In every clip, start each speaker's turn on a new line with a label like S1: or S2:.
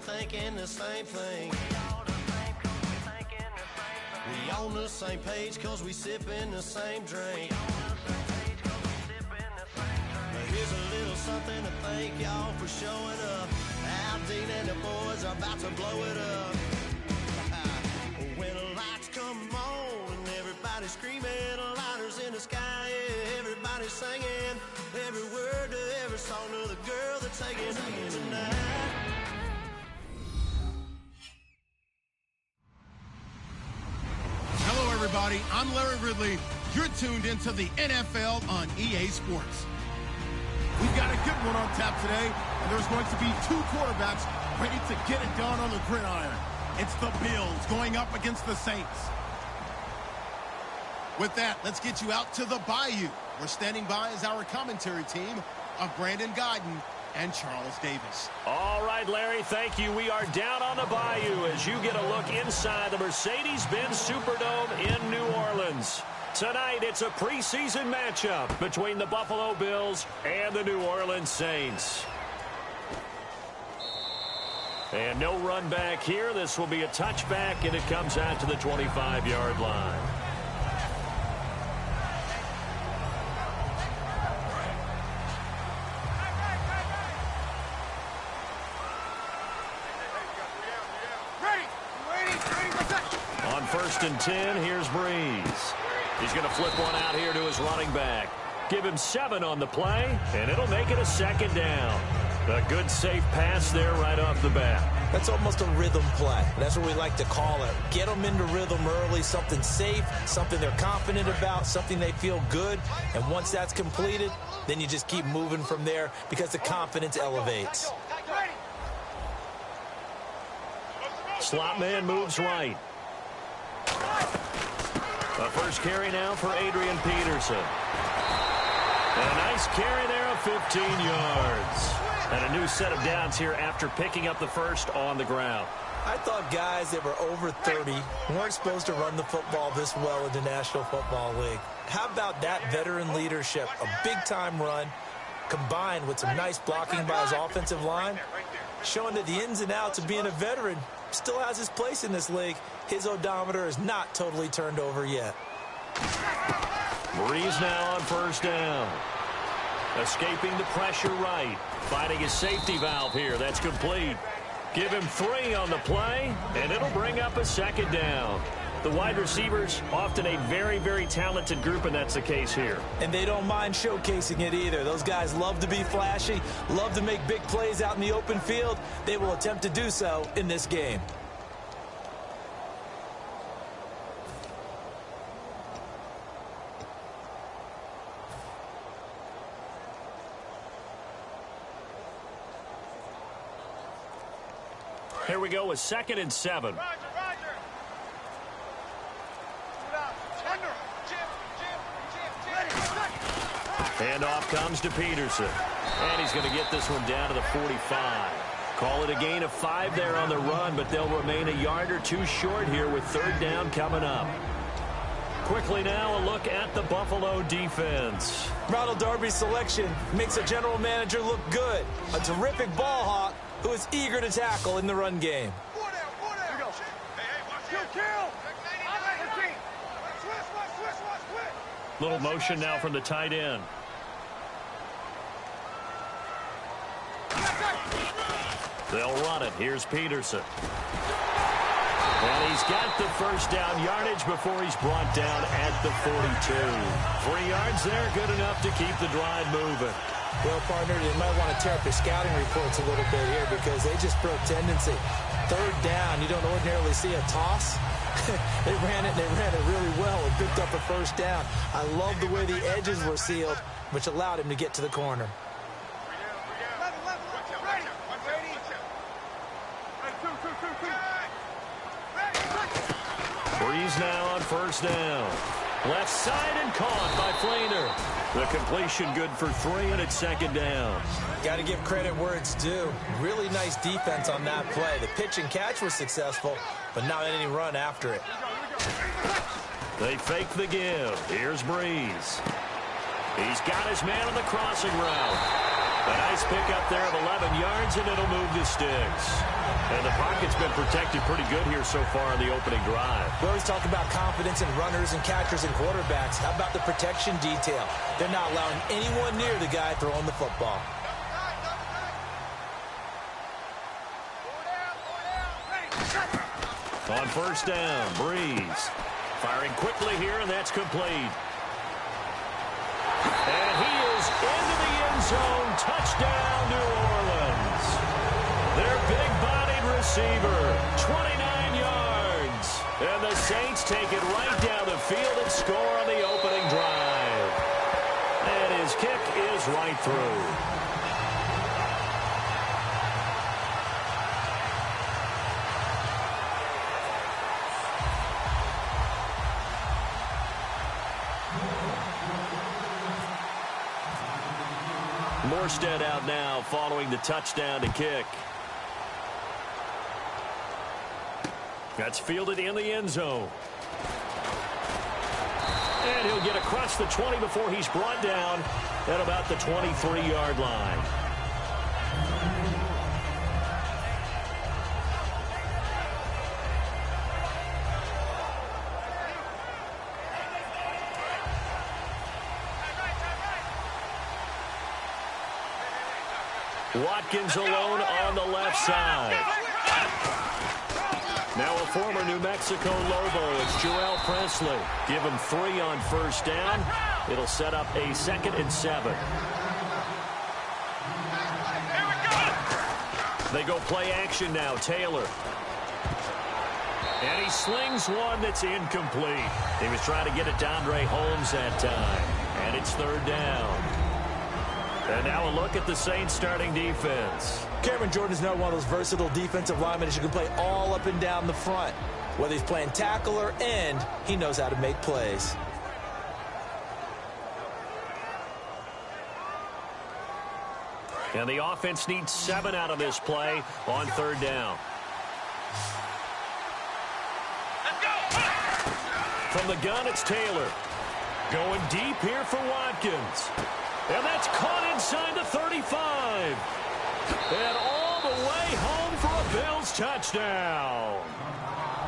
S1: thinking the same thing. We on the same page cause we sippin' the same drink. But here's a little something to thank y'all for showing up. Al Dean and the boys are about to blow it up. When the lights come on and everybody's screaming, lighters in the sky, yeah, everybody's singing every word to every song to the girl that's taking tonight.
S2: Hello, everybody. I'm Larry Ridley. You're tuned into the NFL on EA Sports. We've got a good one on tap today, and there's going to be two quarterbacks ready to get it done on the gridiron. It's the Bills going up against the Saints. With that, let's get you out to the Bayou. We're standing by as our commentary team of Brandon Guyton and Charles Davis.
S3: All right, Larry, thank you. We are down on the Bayou as you get a look inside the Mercedes-Benz Superdome in New Orleans. Tonight, it's a preseason matchup between the Buffalo Bills and the New Orleans Saints. And no run back here. This will be a touchback, and it comes out to the 25-yard line. On 1st and 10, here's Breeze. He's going to flip one out here to his running back. Give him 7 on the play, and it'll make it a 2nd down. A good, safe pass there right off the bat.
S4: That's almost a rhythm play. That's what we like to call it. Get them into rhythm early, something safe, something they're confident about, something they feel good. And once that's completed, then you just keep moving from there because the confidence elevates.
S3: Slot man moves right. A first carry now for Adrian Peterson. And a nice carry there of 15 yards. And a new set of downs here after picking up the first on the ground.
S4: I thought guys that were over 30 weren't supposed to run the football this well in the National Football League. How about that veteran leadership? A big-time run combined with some nice blocking by his offensive line, showing that the ins and outs of being a veteran still has his place in this league. His odometer is not totally turned over yet.
S3: Breeze now on 1st down. Escaping the pressure right. Finding his safety valve here. That's complete. Give him 3 on the play, and it'll bring up a 2nd down. The wide receivers, often a very, very talented group, and that's the case here.
S4: And they don't mind showcasing it either. Those guys love to be flashy, love to make big plays out in the open field. They will attempt to do so in this game.
S3: Here we go with 2nd and 7. Handoff comes to Peterson. And he's going to get this one down to the 45. Call it a gain of 5 there on the run, but they'll remain a yard or 2 short here with 3rd down coming up. Quickly now, a look at the Buffalo defense.
S4: Ronald Darby's selection makes a general manager look good. A terrific ball hawk who is eager to tackle in the run game.
S3: Little motion now from the tight end. They'll run it. Here's Peterson. And he's got the 1st down yardage before he's brought down at the 42. 3 yards there, good enough to keep the drive moving.
S4: Well, partner, they might want to tear up their scouting reports a little bit here because they just broke tendency. 3rd down, you don't ordinarily see a toss. They ran it really well and picked up a 1st down. I love the way the edges were sealed, which allowed him to get to the corner.
S3: Breeze now on 1st down. Left side and caught by Flainer. The completion good for 3, and it's 2nd down.
S4: Got to give credit where it's due. Really nice defense on that play. The pitch and catch was successful, but not any run after it.
S3: They fake the give. Here's Breeze. He's got his man on the crossing route. A nice pickup there of 11 yards, and it'll move the sticks. And the pocket's been protected pretty good here so far in the opening drive.
S4: We always talk about confidence in runners and catchers and quarterbacks. How about the protection detail? They're not allowing anyone near the guy throwing the football.
S3: On first down, Breeze. Firing quickly here, and that's complete. And he is into the end zone. Touchdown, New Orleans. Their big-bodied receiver, 29 yards. And the Saints take it right down the field and score on the opening drive. And his kick is right through. Morstead out now following the touchdown to kick. That's fielded in the end zone. And he'll get across the 20 before he's brought down at about the 23-yard line. Watkins alone on the left side. Now a former New Mexico Lobo. It's Jarrell Presley. Give him 3 on first down. It'll set up a 2nd and 7. They go play action now. Taylor. And he slings one that's incomplete. He was trying to get it to Andre Holmes that time. And it's 3rd down. And now a look at the Saints starting defense.
S4: Cameron Jordan is now one of those versatile defensive linemen that you can play all up and down the front. Whether he's playing tackle or end, he knows how to make plays.
S3: And the offense needs 7 out of this play on 3rd down. From the gun, it's Taylor. Going deep here for Watkins. And that's caught inside the 35. And all the way home for a Bills touchdown.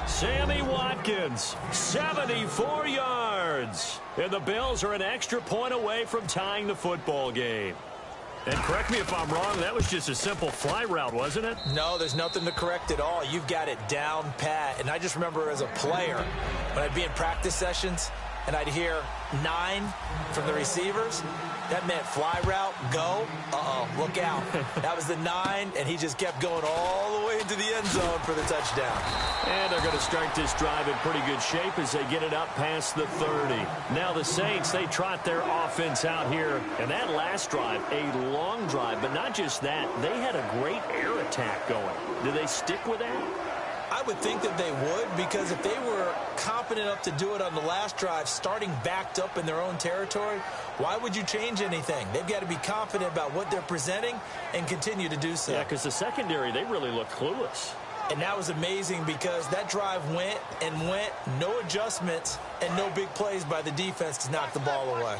S3: Sammy Watkins, 74 yards. And the Bills are an extra point away from tying the football game. And correct me if I'm wrong, that was just a simple fly route, wasn't it?
S4: No, there's nothing to correct at all. You've got it down pat. And I just remember as a player, when I'd be in practice sessions, and I'd hear 9 from the receivers, that meant fly route, go, look out. That was the 9, and he just kept going all the way into the end zone for the touchdown.
S3: And they're going to start this drive in pretty good shape as they get it up past the 30. Now the Saints, they trot their offense out here. And that last drive, a long drive, but not just that. They had a great air attack going. Do they stick with that?
S4: I would think that they would, because if they were competent enough to do it on the last drive, starting backed up in their own territory, why would you change anything? They've got to be confident about what they're presenting and continue to do so.
S3: Yeah, because the secondary, they really look clueless.
S4: And that was amazing because that drive went and went, no adjustments, and no big plays by the defense to knock the ball away.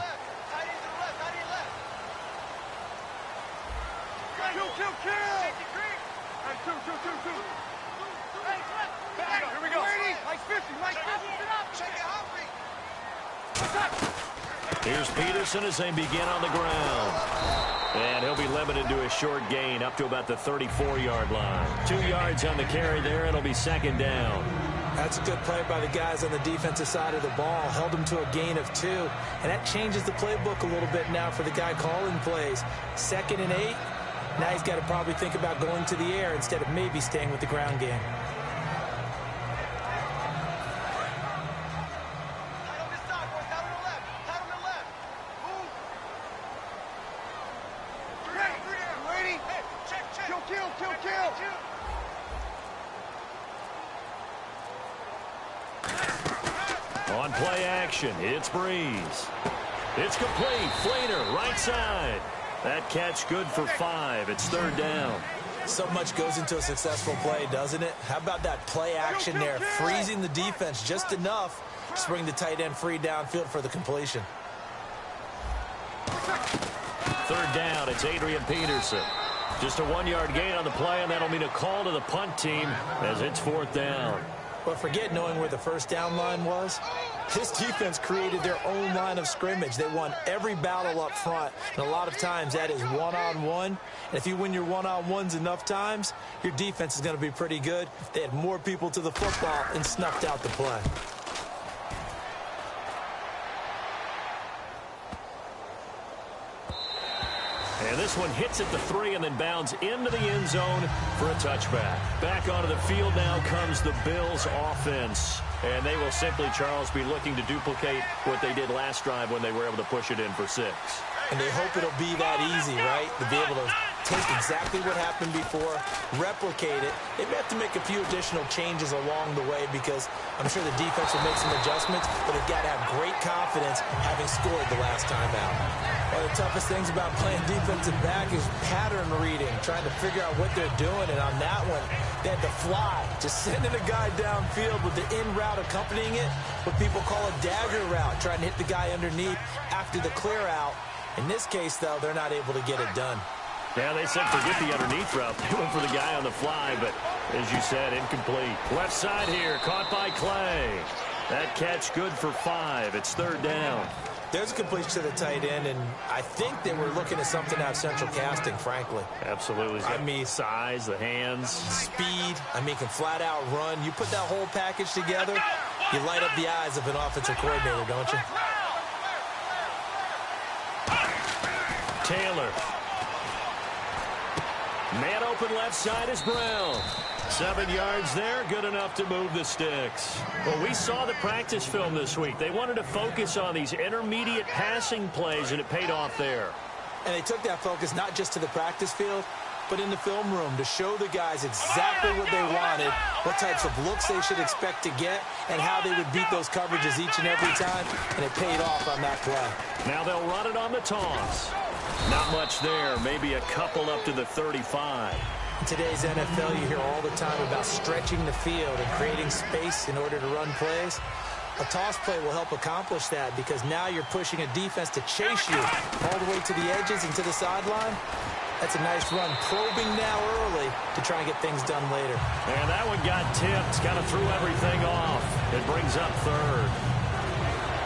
S1: Here we go.
S3: Here's Peterson as they begin on the ground. And he'll be limited to a short gain up to about the 34-yard line. 2 yards on the carry there. It'll be 2nd down.
S4: That's a good play by the guys on the defensive side of the ball. Held them to a gain of 2. And that changes the playbook a little bit now for the guy calling plays. 2nd and 8. Now he's got to probably think about going to the air instead of maybe staying with the ground game.
S3: On play action, it's Breeze. It's complete. Flater, right side. That catch good for 5. It's 3rd down.
S4: So much goes into a successful play, doesn't it? How about that play action there? Freezing the defense just enough to bring the tight end free downfield for the completion.
S3: third down. It's Adrian Peterson. Just a 1-yard gain on the play, and that'll mean a call to the punt team as it's fourth down.
S4: Well, forget knowing where the first down line was. This defense created their own line of scrimmage. They won every battle up front, and a lot of times that is one-on-one. And if you win your one-on-ones enough times, your defense is going to be pretty good. They had more people to the football and snuffed out the play.
S3: And this one hits at the 3 and then bounds into the end zone for a touchback. Back onto the field now comes the Bills offense. And they will simply, Charles, be looking to duplicate what they did last drive when they were able to push it in for 6.
S4: And they hope it'll be that easy, right? To be able to take exactly what happened before, replicate it. They may have to make a few additional changes along the way because I'm sure the defense will make some adjustments, but they've got to have great confidence having scored the last time out. One of the toughest things about playing defensive back is pattern reading, trying to figure out what they're doing. And on that one, they had to fly, just sending a guy downfield with the in route accompanying it, what people call a dagger route, trying to hit the guy underneath after the clear out. In this case, though, they're not able to get it done.
S3: Yeah, they said forget the underneath route. They went for the guy on the fly, but as you said, incomplete. Left side here, caught by Clay. That catch good for 5. It's third down.
S4: There's a completion to the tight end, and I think they were looking at something out of central casting, frankly.
S3: Absolutely.
S4: I mean,
S3: size, the hands.
S4: Speed. I mean, can flat out run. You put that whole package together, you light up the eyes of an offensive coordinator, don't you?
S3: Taylor. Man open left side is Brown. 7 yards there, good enough to move the sticks. Well, we saw the practice film this week. They wanted to focus on these intermediate passing plays, and it paid off there.
S4: And they took that focus not just to the practice field, but in the film room to show the guys exactly what they wanted, what types of looks they should expect to get, and how they would beat those coverages each and every time, and it paid off on that play.
S3: Now they'll run it on the toss. Not much there, maybe a couple up to the 35.
S4: In today's NFL, you hear all the time about stretching the field and creating space in order to run plays. A toss play will help accomplish that because now you're pushing a defense to chase you all the way to the edges and to the sideline. That's a nice run, probing now early to try and get things done later.
S3: And that one got tipped, kind of threw everything off. It brings up third.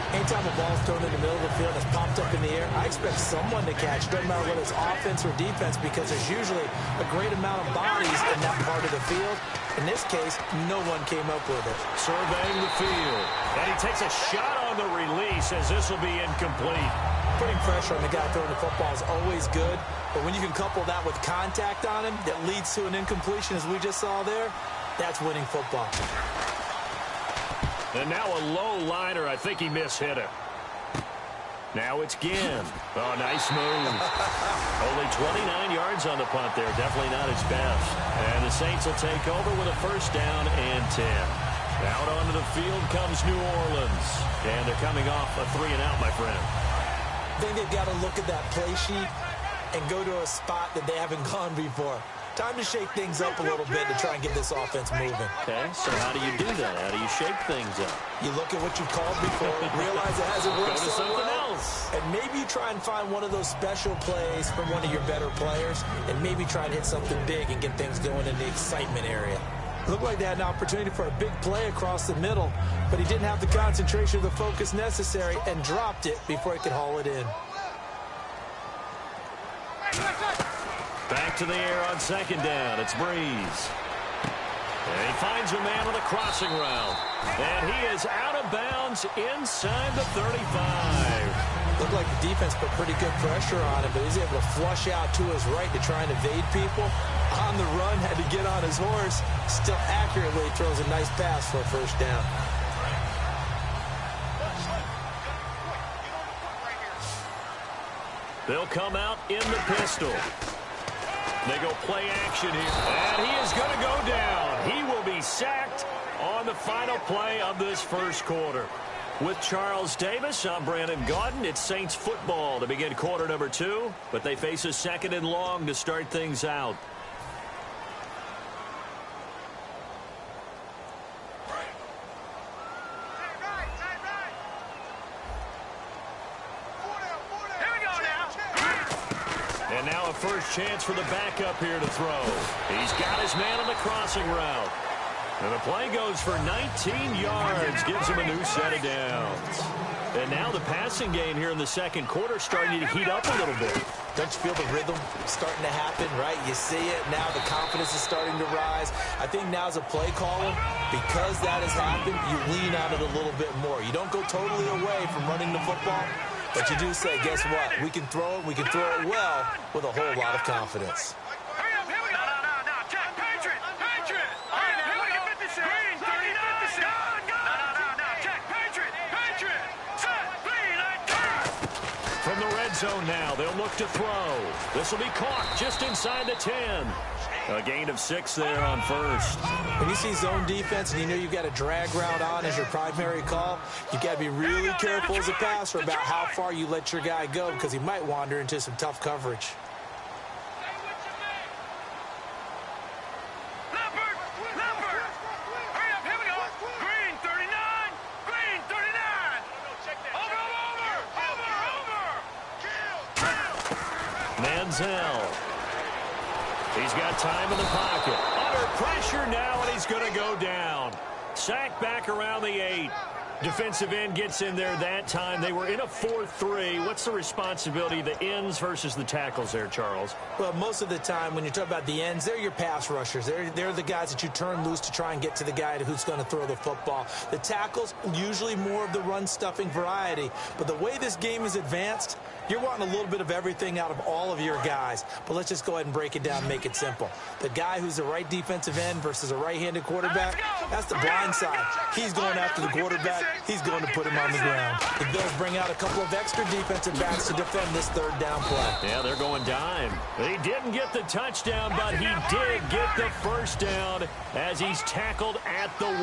S4: Anytime a ball's thrown in the middle of the field that's popped up in the air, I expect someone to catch, doesn't matter whether it's offense or defense, because there's usually a great amount of bodies in that part of the field. In this case, no one came up with it.
S3: Surveying the field. And he takes a shot on the release as this will be incomplete.
S4: Putting pressure on the guy throwing the football is always good, but when you can couple that with contact on him that leads to an incompletion, as we just saw there, that's winning football.
S3: And now a low liner. I think he mishit it. Now it's Ginn. Oh, nice move. Only 29 yards on the punt there. Definitely not his best. And the Saints will take over with a first down and 10. Out onto the field comes New Orleans. And they're coming off a 3-and-out, my friend.
S4: I think they've got to look at that play sheet and go to a spot that they haven't gone before. Time to shake things up a little bit to try and get this offense moving.
S3: Okay, so how do you do that? How do you shake things up?
S4: You look at what you've called before, realize it hasn't worked so well,
S3: else.
S4: and maybe you try and find one of those special plays from one of your better players, and maybe try and hit something big and get things going in the excitement area. Looked like they had an opportunity for a big play across the middle, but he didn't have the concentration or the focus necessary and dropped it before he could haul it in.
S3: Back to the air on second down. It's Breeze. And he finds a man on a crossing route. And he is out of bounds inside the 35.
S4: Looked like the defense put pretty good pressure on him, but he's able to flush out to his right to try and evade people. On the run, had to get on his horse. Still accurately throws a nice pass for a first down.
S3: They'll come out in the pistol. They go play action here. And he is going to go down. He will be sacked on the final play of this first quarter. With Charles Davis, I'm Brandon Gaudin. It's Saints football to begin quarter number 2, but they face a second and long to start things out. Now a first chance for the backup here to throw. He's got his man on the crossing route. And the play goes for 19 yards, gives him a new set of downs. And now the passing game here in the second quarter starting to heat up a little bit.
S4: Don't you feel the rhythm starting to happen, right? You see it. Now the confidence is starting to rise. I think now as a play caller, because that has happened, you lean on it a little bit more. You don't go totally away from running the football, but you do say, guess what? We can throw it. We can throw it well with a whole lot of confidence.
S3: From the red zone now, they'll look to throw. This will be caught just inside the 10. A gain of 6 there on first.
S4: When you see zone defense and you know you've got a drag route on as your primary call, you've got to be really careful as a passer about how far you let your guy go because he might wander into some tough coverage.
S3: He's got time in the pocket. Under pressure now, and he's going to go down. Sacked back around the 8. Defensive end gets in there that time. They were in a 4-3. What's the responsibility of the ends versus the tackles there, Charles?
S4: Well, most of the time when you talk about the ends, they're your pass rushers. They're the guys that you turn loose to try and get to the guy who's going to throw the football. The tackles, usually more of the run-stuffing variety. But the way this game is advanced, you're wanting a little bit of everything out of all of your guys. But let's just go ahead and break it down and make it simple. The guy who's the right defensive end versus a right-handed quarterback, that's the blind side. He's going after the quarterback. He's going to put him on the ground. The Bills bring out a couple of extra defensive backs to defend this third down play.
S3: Yeah, they're going dime. He didn't get the touchdown, but he did get the first down as he's tackled at the 1.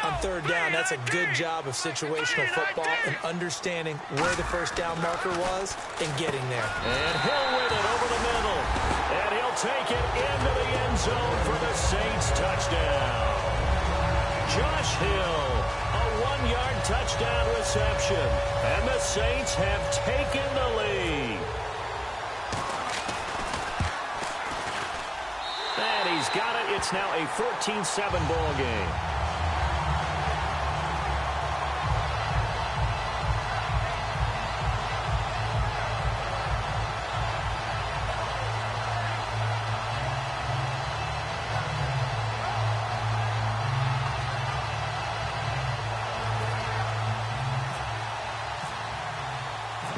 S4: On third down, that's a good job of situational football and understanding where the first down marker was and getting there.
S3: And Hill with it over the middle. And he'll take it into the end zone for the Saints touchdown. Josh Hill, a 1-yard touchdown reception. And the Saints have taken the lead. And he's got it. It's now a 14-7 ball game.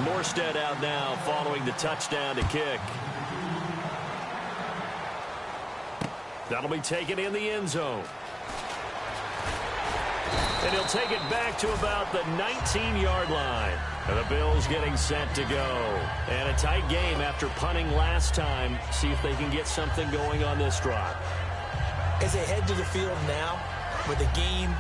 S3: Morstead out now following the touchdown to kick. That'll be taken in the end zone. And he'll take it back to about the 19-yard line. And the Bills getting set to go. And a tight game after punting last time. See if they can get something going on this drive.
S4: As they head to the field now, with the game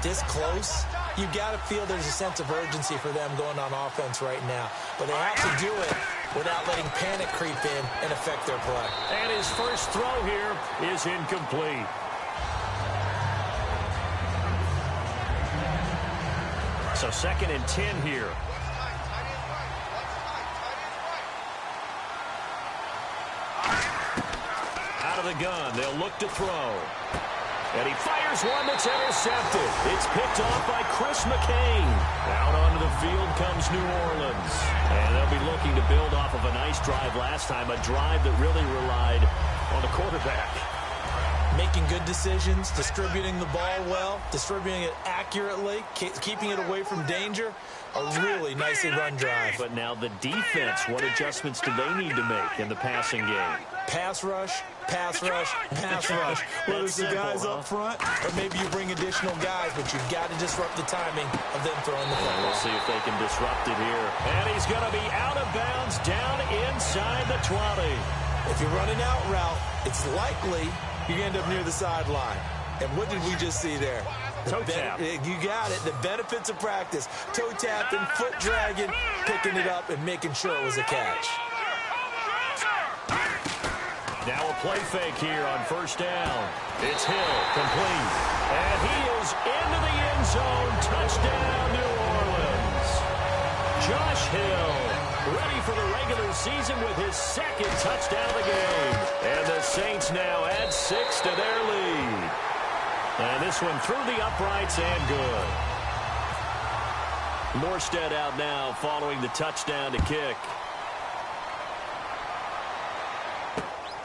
S4: this close, you've got to feel there's a sense of urgency for them going on offense right now. But they have to do it without letting panic creep in and affect their play.
S3: And his first throw here is incomplete. So 2nd and 10 here. Out of the gun, they'll look to throw. And he fires one that's intercepted. It's picked off by Chris McCain. Out onto the field comes New Orleans. And they'll be looking to build off of a nice drive last time, a drive that really relied on the quarterback.
S4: Making good decisions, distributing the ball well, distributing it accurately, keeping it away from danger. A really nicely run drive.
S3: But now the defense, what adjustments do they need to make in the passing game?
S4: Pass rush, pass rush, pass rush. Whether it's the guys up front or maybe you bring additional guys, but you've got to disrupt the timing of them throwing the football.
S3: We'll see if they can disrupt it here. And he's going to be out of bounds down inside the 20.
S4: If you're running out route, it's likely you end up near the sideline. And what did we just see there?
S3: Toe tap.
S4: You got it. The benefits of practice. Toe tapping, foot dragging, picking it up, and making sure it was a catch.
S3: Now a play fake here on first down. It's Hill, complete. And he is into the end zone. Touchdown, New Orleans. Josh Hill, ready for the regular season with his second touchdown of the game. And the Saints now add 6 to their lead. And this one through the uprights and good. Morstead out now following the touchdown to kick.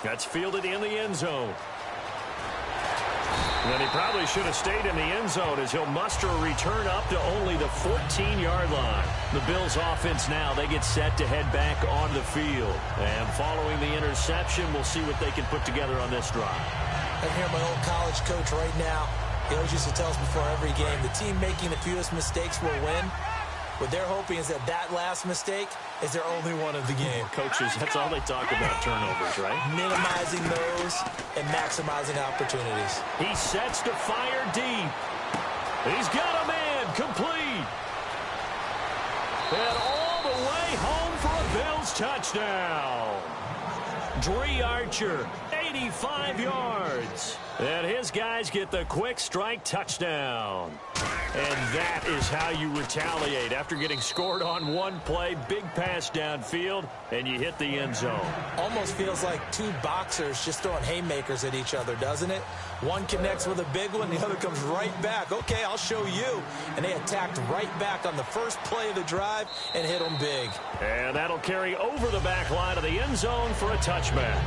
S3: That's fielded in the end zone. And he probably should have stayed in the end zone as he'll muster a return up to only the 14-yard line. The Bills offense now, they get set to head back on the field. And following the interception, we'll see what they can put together on this drive.
S4: I hear my old college coach right now. He always used to tell us before every game, the team making the fewest mistakes will win. What they're hoping is that last mistake is their only one of the game.
S3: Coaches, that's all they talk about, turnovers, right?
S4: Minimizing those and maximizing opportunities.
S3: He sets to fire deep. He's got a man complete. And all the way home for a Bills touchdown. Dree Archer, 85 yards. And his guys get the quick strike touchdown. And that is how you retaliate after getting scored on one play, big pass downfield, and you hit the end zone.
S4: Almost feels like two boxers just throwing haymakers at each other, doesn't it? One connects with a big one, the other comes right back. Okay, I'll show you. And they attacked right back on the first play of the drive and hit them big.
S3: And that'll carry over the back line of the end zone for a touchback.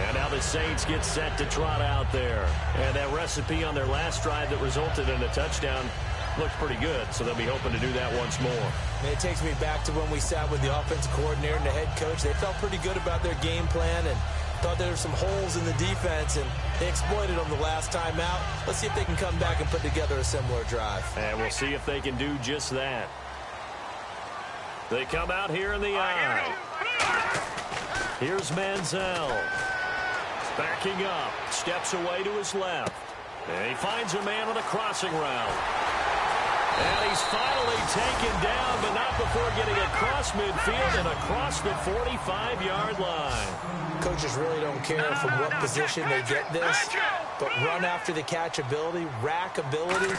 S3: And now the Saints get set to trot out there. And that recipe on their last drive that resulted in a touchdown looked pretty good, so they'll be hoping to do that once more.
S4: It takes me back to when we sat with the offensive coordinator and the head coach. They felt pretty good about their game plan and thought there were some holes in the defense, and they exploited them the last time out. Let's see if they can come back and put together a similar drive.
S3: And we'll see if they can do just that. They come out here in the eye. Here's Manziel. Backing up. Steps away to his left. And he finds a man on a crossing route. And he's finally taken down, but not before getting across midfield and across the 45-yard line.
S4: Coaches really don't care from what position they get this, but run after the catch ability, rack ability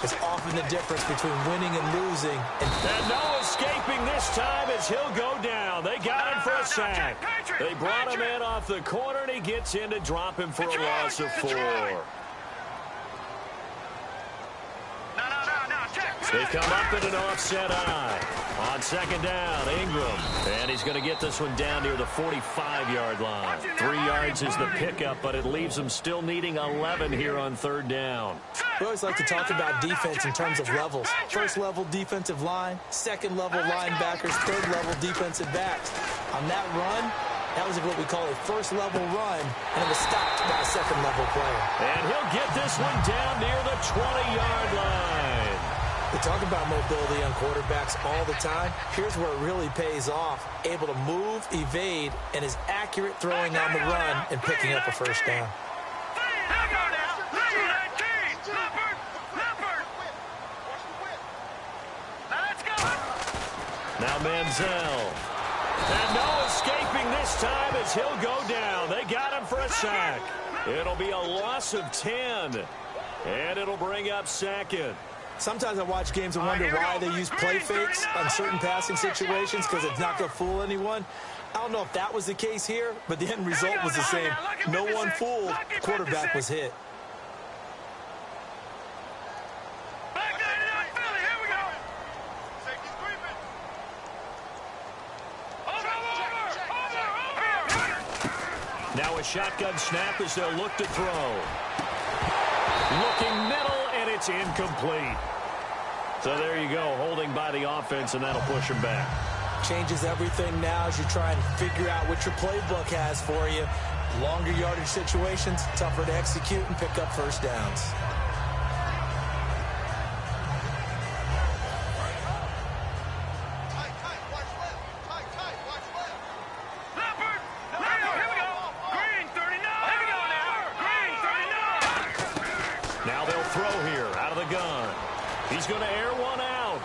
S4: is often the difference between winning and losing.
S3: And no escaping this time as he'll go down. They got him for a sack. They brought him in off the corner, and he gets in to drop him for a loss of 4. They come up in an offset eye. On second down, Ingram. And he's going to get this one down near the 45-yard line. 3 yards is the pickup, but it leaves them still needing 11 here on third down.
S4: We always like to talk about defense in terms of levels. First level defensive line, second level linebackers, third level defensive backs. On that run, that was what we call a first level run, and it was stopped by a second level player.
S3: And he'll get this one down near the 20-yard line.
S4: We talk about mobility on quarterbacks all the time. Here's where it really pays off. Able to move, evade, and is accurate throwing on the run and picking up a first down.
S3: Now Manziel. And no escaping this time as he'll go down. They got him for a sack. It'll be a loss of 10. And it'll bring up second.
S4: Sometimes I watch games and wonder why they use play fakes on certain passing situations, because it's not going to fool anyone. I don't know if that was the case here, but the end result was the same. No one fooled. Quarterback was hit.
S3: Now a shotgun snap as they'll look to throw. Looking middle, and it's incomplete. So there you go, holding by the offense, and that'll push him back.
S4: Changes everything now as you try and figure out what your playbook has for you. Longer yardage situations, tougher to execute and pick up first downs.
S3: Now they'll throw here out of the gun. He's going to air one out.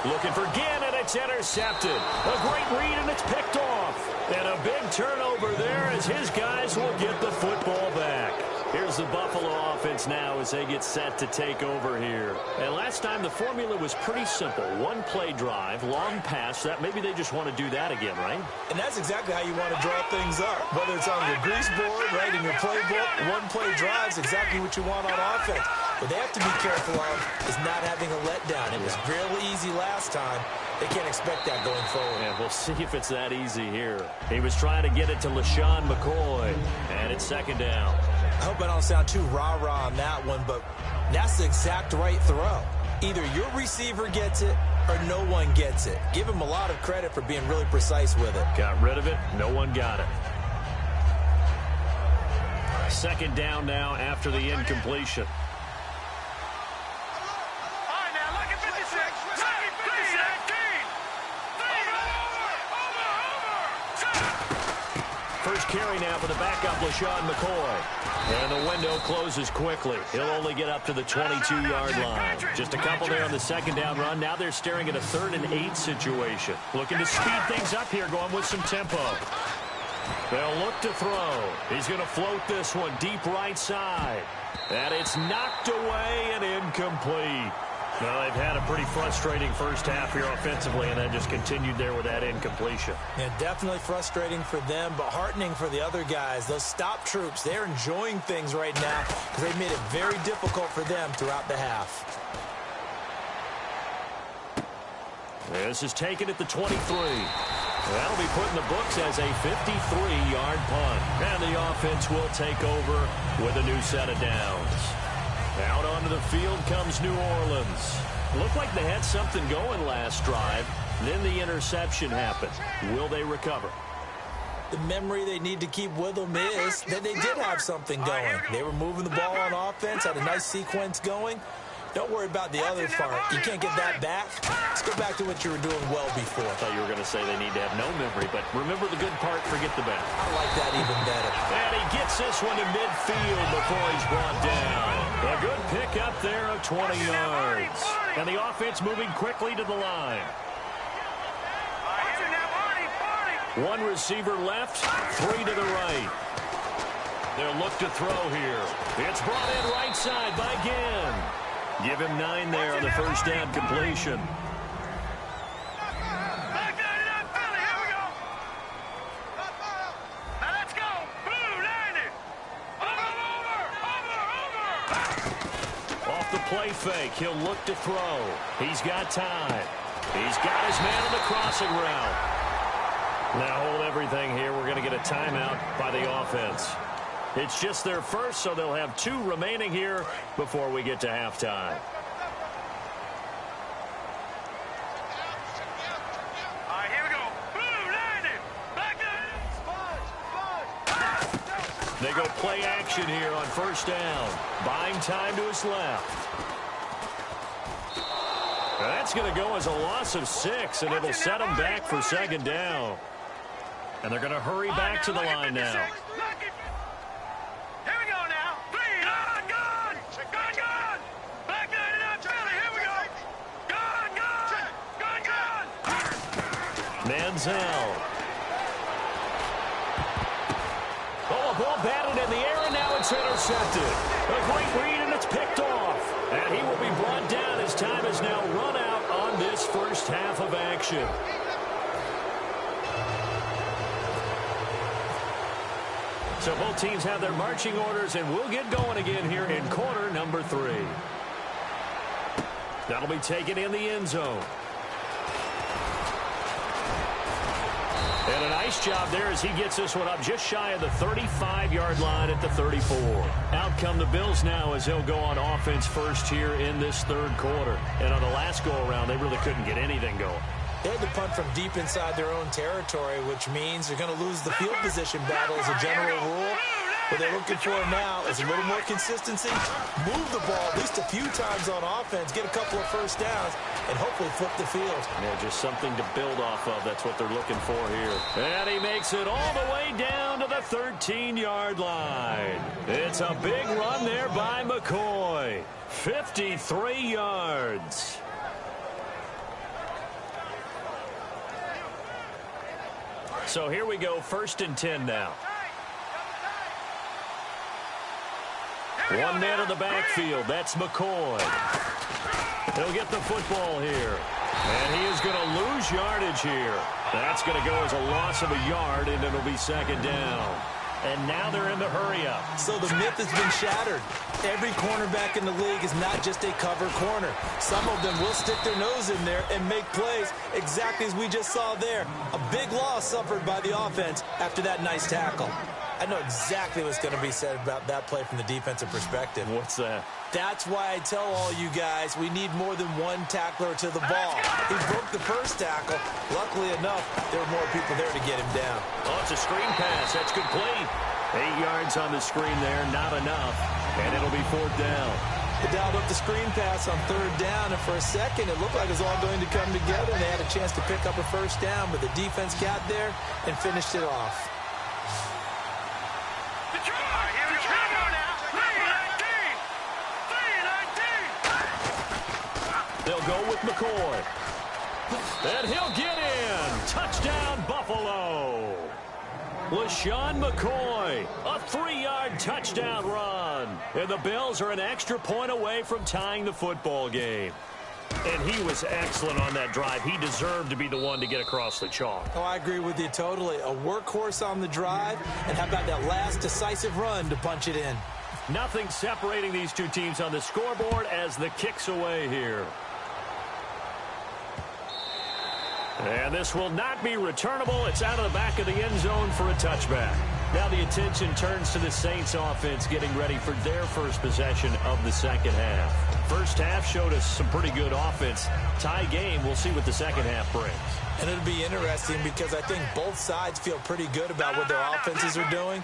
S3: Looking for Ginn, and it's intercepted. A great read, and it's picked off. And a big turnover there as his guys will get the football back. Here's the Buffalo offense now as they get set to take over here. And last time the formula was pretty simple. One play drive, long pass. That maybe they just want to do that again, right?
S4: And that's exactly how you want to draw things up. Whether it's on your grease board, right, in your playbook, one play drive is exactly what you want on offense. What they have to be careful of is not having a letdown. It was really easy last time. They can't expect that going forward.
S3: Yeah, we'll see if it's that easy here. He was trying to get it to LaShawn McCoy, and it's second down.
S4: I hope I don't sound too rah-rah on that one, but that's the exact right throw. Either your receiver gets it or no one gets it. Give him a lot of credit for being really precise with it.
S3: Got rid of it. No one got it. Second down now after the incompletion. First carry now for the backup, LaShawn McCoy. And the window closes quickly. He'll only get up to the 22-yard line. Just a couple there on the second down run. Now they're staring at a 3rd and 8 situation. Looking to speed things up here, going with some tempo. They'll look to throw. He's going to float this one deep right side. And it's knocked away and incomplete. Well, they've had a pretty frustrating first half here offensively, and then just continued there with that incompletion.
S4: Yeah, definitely frustrating for them, but heartening for the other guys. Those stop troops, they're enjoying things right now because they've made it very difficult for them throughout the half.
S3: This is taken at the 23. That'll be put in the books as a 53-yard punt. And the offense will take over with a new set of downs. Out onto the field comes New Orleans. Looked like they had something going last drive. Then the interception happened. Will they recover?
S4: The memory they need to keep with them is that they did have something going. They were moving the ball on offense, had a nice sequence going. Don't worry about the other part. You can't get that back. Let's go back to what you were doing well before.
S3: I thought you were going to say they need to have no memory, but remember the good part, forget the bad.
S4: I like that even better.
S3: And he gets this one to midfield before he's brought down. A good pickup there of 20 yards. And the offense moving quickly to the line. One receiver left, 3 to the right. They'll look to throw here. It's brought in right side by Ginn. Give him 9 there on the first down completion. Off the play fake, he'll look to throw. He's got time. He's got his man on the crossing route. Now hold everything here. We're going to get a timeout by the offense. It's just their first, so they'll have 2 remaining here before we get to halftime.
S5: All right, here we go. Blue, landed. Back in.
S3: They go play action here on first down. Buying time to his left. That's going to go as a loss of 6, and it'll set them back for second down. And they're going to hurry back to the line now. Manziel. Oh, a ball batted in the air, and now it's intercepted. A great read, and it's picked off. And he will be brought down as time is now run out on this first half of action. So both teams have their marching orders, and we'll get going again here in quarter number 3. That'll be taken in the end zone. And a nice job there as he gets this one up just shy of the 35-yard line at the 34. Out come the Bills now as they'll go on offense first here in this third quarter. And on the last go-around, they really couldn't get anything going.
S4: They had to punt from deep inside their own territory, which means they're going to lose the field position battle as a general rule. What they're looking for now is a little more consistency, move the ball at least a few times on offense, get a couple of first downs, and hopefully flip the field.
S3: Yeah, just something to build off of. That's what they're looking for here. And he makes it all the way down to the 13-yard line. It's a big run there by McCoy. 53 yards. So here we go, 1st and 10 now. One man in the backfield. That's McCoy. He'll get the football here. And he is going to lose yardage here. That's going to go as a loss of a yard, and it'll be 2nd down. And now they're in the hurry-up.
S4: So the myth has been shattered. Every cornerback in the league is not just a cover corner. Some of them will stick their nose in there and make plays exactly as we just saw there. A big loss suffered by the offense after that nice tackle. I know exactly what's going to be said about that play from the defensive perspective.
S3: What's that?
S4: That's why I tell all you guys we need more than one tackler to the ball. He broke the first tackle. Luckily enough, there were more people there to get him down.
S3: Oh, it's a screen pass. That's complete. 8 yards on the screen there, not enough. And it'll be 4th down.
S4: They dialed up the screen pass on 3rd down, and for a second it looked like it was all going to come together, and they had a chance to pick up a 1st down, but the defense got there and finished it off.
S3: They'll go with McCoy. And he'll get in. Touchdown, Buffalo. LaShawn McCoy, a 3-yard touchdown run. And the Bills are an extra point away from tying the football game. And he was excellent on that drive. He deserved to be the one to get across the chalk.
S4: Oh, I agree with you totally. A workhorse on the drive. And how about that last decisive run to punch it in?
S3: Nothing separating these two teams on the scoreboard as the kick's away here. And this will not be returnable. It's out of the back of the end zone for a touchback. Now the attention turns to the Saints offense getting ready for their first possession of the 2nd half. First half showed us some pretty good offense. Tie game. We'll see what the 2nd half brings.
S4: And it'll be interesting because I think both sides feel pretty good about what their offenses are doing.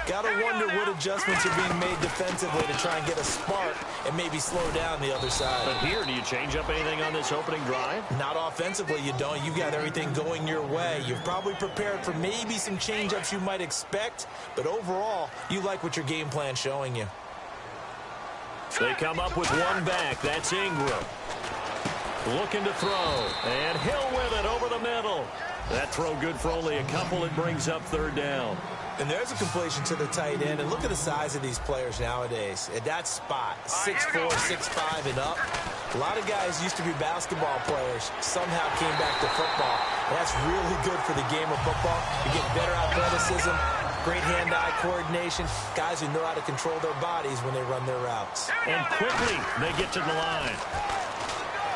S4: Got to wonder what adjustments are being made defensively to try and get a spark and maybe slow down the other side.
S3: But here, do you change up anything on this opening drive?
S4: Not offensively, you don't. You've got everything going your way. You've probably prepared for maybe some change-ups you might expect, but overall, you like what your game plan's showing you.
S3: They come up with one back. That's Ingram. Looking to throw. And Hill with it over the middle. That throw good for only a couple. It brings up 3rd down.
S4: And there's a completion to the tight end. And look at the size of these players nowadays. At that spot, 6'4", 6'5", and up. A lot of guys used to be basketball players, somehow came back to football. And that's really good for the game of football. You get better athleticism, great hand-eye coordination, guys who know how to control their bodies when they run their routes.
S3: And quickly, they get to the line.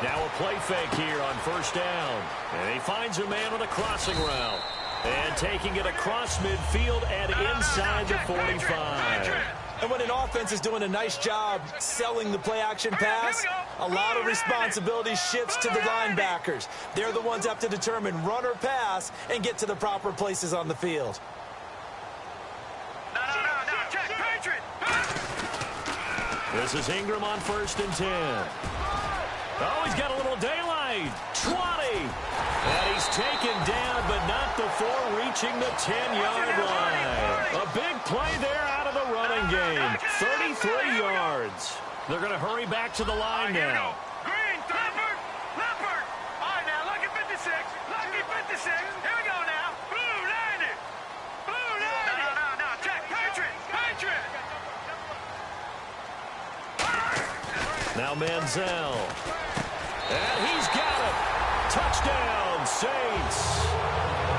S3: Now a play fake here on 1st down. And he finds a man on a crossing route. And taking it across midfield and inside the 45.
S4: And when an offense is doing a nice job selling the play-action pass, a lot of responsibility shifts to the linebackers. They're the ones that have to determine run or pass and get to the proper places on the field.
S3: This is Ingram on 1st and 10. Oh, he's got a little daylight. 20. And he's taken down, but not before reaching the 10-yard line. A big play there out of the running game. 33 yards. They're going to hurry back to the line now.
S5: Green, Leopard. All right, now, lucky 56. Lucky 56. Here we go now. Blue 90. Blue 90. No. Check. Patriot.
S3: Now Manziel. And he's got it. Touchdown, Saints.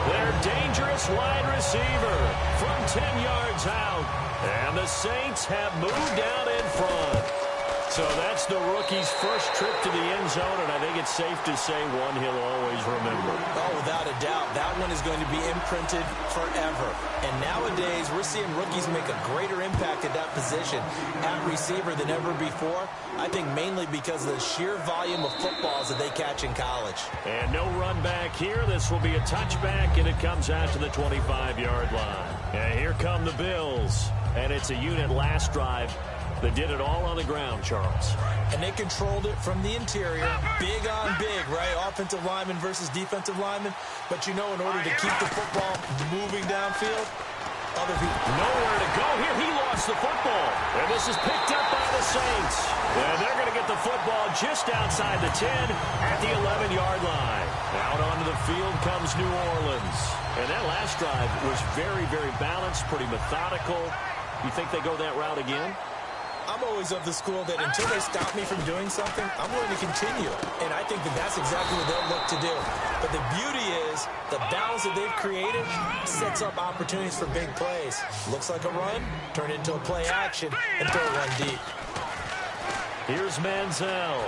S3: Their dangerous wide receiver from 10 yards out. And the Saints have moved out in front. So that's the rookie's first trip to the end zone, and I think it's safe to say one he'll always remember.
S4: Oh, without a doubt. That one is going to be imprinted forever. And nowadays, we're seeing rookies make a greater impact at that position at receiver than ever before. I think mainly because of the sheer volume of footballs that they catch in college.
S3: And no run back here. This will be a touchback, and it comes out to the 25-yard line. And here come the Bills. And it's a unit last drive. They did it all on the ground, Charles.
S4: And they controlled it from the interior. Big on big, right? Offensive lineman versus defensive lineman. But you know, in order to keep the football moving downfield, other people.
S3: Nowhere to go here. He lost the football. And this is picked up by the Saints. And they're going to get the football just outside the 10 at the 11-yard line. Out onto the field comes New Orleans. And that last drive was very, very balanced, pretty methodical. You think they go that route again?
S4: I'm always of the school that until they stop me from doing something, I'm going to continue. And I think that that's exactly what they'll look to do. But the beauty is the balance that they've created sets up opportunities for big plays. Looks like a run, turn into a play action, and throw one deep.
S3: Here's Manziel.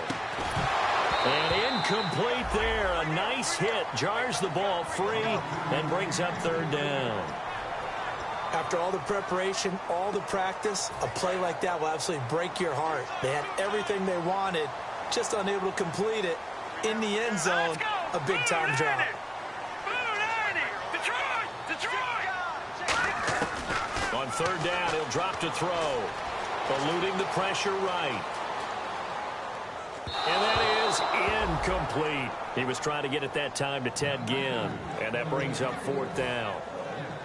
S3: And incomplete there. A nice hit. Jars the ball free and brings up third down.
S4: After all the preparation, all the practice, a play like that will absolutely break your heart. They had everything they wanted, just unable to complete it. In the end zone, a big-time drop.
S3: On third down, he'll drop to throw. Eluding the pressure right. And that is incomplete. He was trying to get it that time to Ted Ginn. And that brings up fourth down.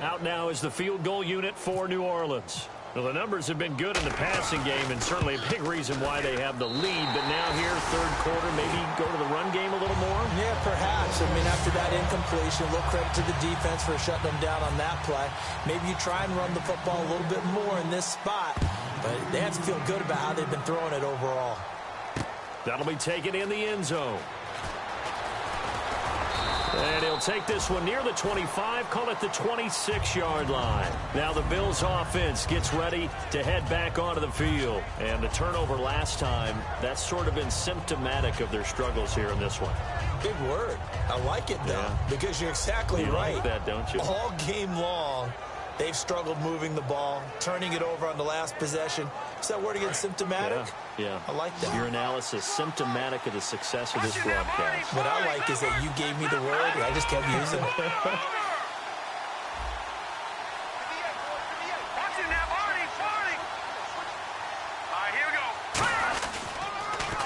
S3: Out now is the field goal unit for New Orleans. Well, the numbers have been good in the passing game, and certainly a big reason why they have the lead. But now here, third quarter, maybe go to the run game a little more?
S4: Yeah, perhaps. I mean, after that incompletion, a little credit to the defense for shutting them down on that play. Maybe you try and run the football a little bit more in this spot. But they have to feel good about how they've been throwing it overall.
S3: That'll be taken in the end zone. And he'll take this one near the 25, call it the 26-yard line. Now the Bills offense gets ready to head back onto the field. And the turnover last time, that's sort of been symptomatic of their struggles here in this one.
S4: Big word. I like it, though, because you're exactly right.
S3: You like that, don't you?
S4: All game long, they've struggled moving the ball, turning it over on the last possession. Is that word again, symptomatic?
S3: Yeah.
S4: I like that.
S3: Your analysis, symptomatic of the success of this broadcast.
S4: What I like is that you gave me the word, and I just kept using it.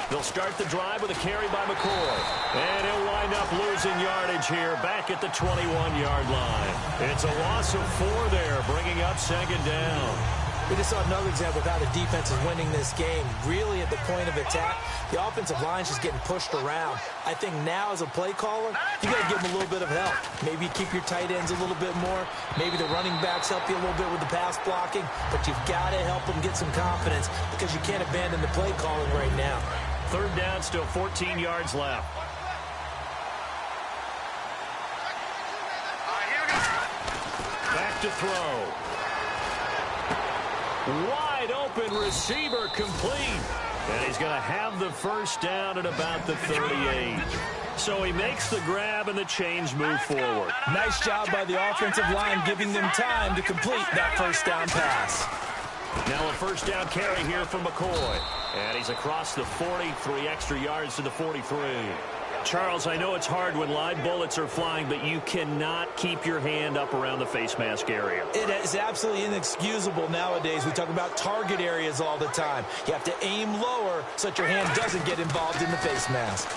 S3: They'll start the drive with a carry by McCoy. And he'll wind up losing yardage here back at the 21-yard line. It's a loss of 4 there, bringing up second down.
S4: We just saw another example of how the defense is winning this game. Really at the point of attack, the offensive line is just getting pushed around. I think now as a play caller, you got to give them a little bit of help. Maybe keep your tight ends a little bit more. Maybe the running backs help you a little bit with the pass blocking. But you've got to help them get some confidence because you can't abandon the play calling right now.
S3: Third down, still 14 yards left. Back to throw. Wide open receiver complete. And he's going to have the first down at about the 38. So he makes the grab and the chains move forward.
S4: Nice job by the offensive line giving them time to complete that first down pass.
S3: Now a first down carry here from McCoy. And he's across the 40, 3 extra yards to the 43. Charles, I know it's hard when live bullets are flying, but you cannot keep your hand up around the face mask area.
S4: It is absolutely inexcusable nowadays. We talk about target areas all the time. You have to aim lower so that your hand doesn't get involved in the face mask.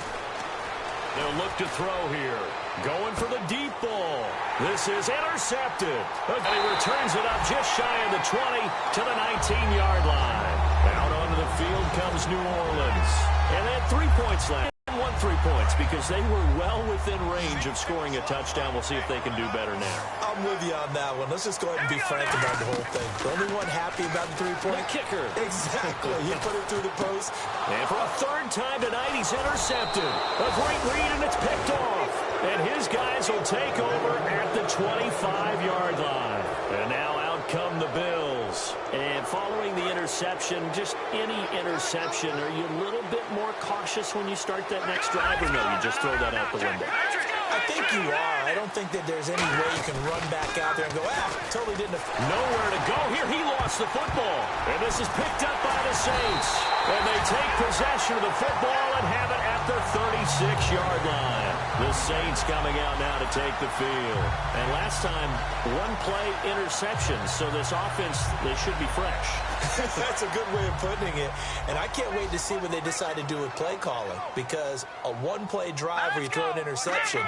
S3: They'll look to throw here. Going for the deep ball. This is intercepted. And he returns it up just shy of the 20 to the 19-yard line. Out onto the field comes New Orleans. And they had 3 points left. Won 3 points because they were well within range of scoring a touchdown. We'll see if they can do better now.
S4: I'm with you on that one. Let's just go ahead and be frank about the whole thing. The only one happy about the 3-point
S3: kicker.
S4: Exactly. He put it through the post.
S3: And for a third time tonight, he's intercepted. A great read, and it's picked off. And his guys will take over at the 25-yard line. And now out come the Bills. And following the interception, just any interception, are you a little bit more cautious when you start that next drive, or no, you just throw that out the window?
S4: I think you are. I don't think that there's any way you can run back out there and go, totally didn't.
S3: Nowhere to go here. He lost the football. And this is picked up by the Saints. And they take possession of the football and have it at the 36-yard line. The Saints coming out now to take the field. And last time, 1-play interception. So this offense, they should be fresh.
S4: That's a good way of putting it. And I can't wait to see what they decide to do with play calling. Because a 1-play drive where you throw an interception,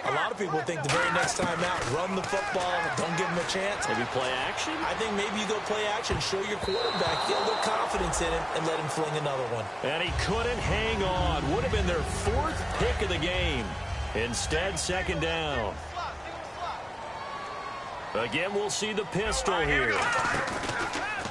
S4: a lot of people think the very next time out, run the football, don't give them a chance.
S3: Maybe play action?
S4: I think maybe you go play action, show your quarterback, get a little confidence in him, and let him fling another one.
S3: And he couldn't hang on. Would have been their 4th pick of the game. Instead, second down. Again, we'll see the pistol here.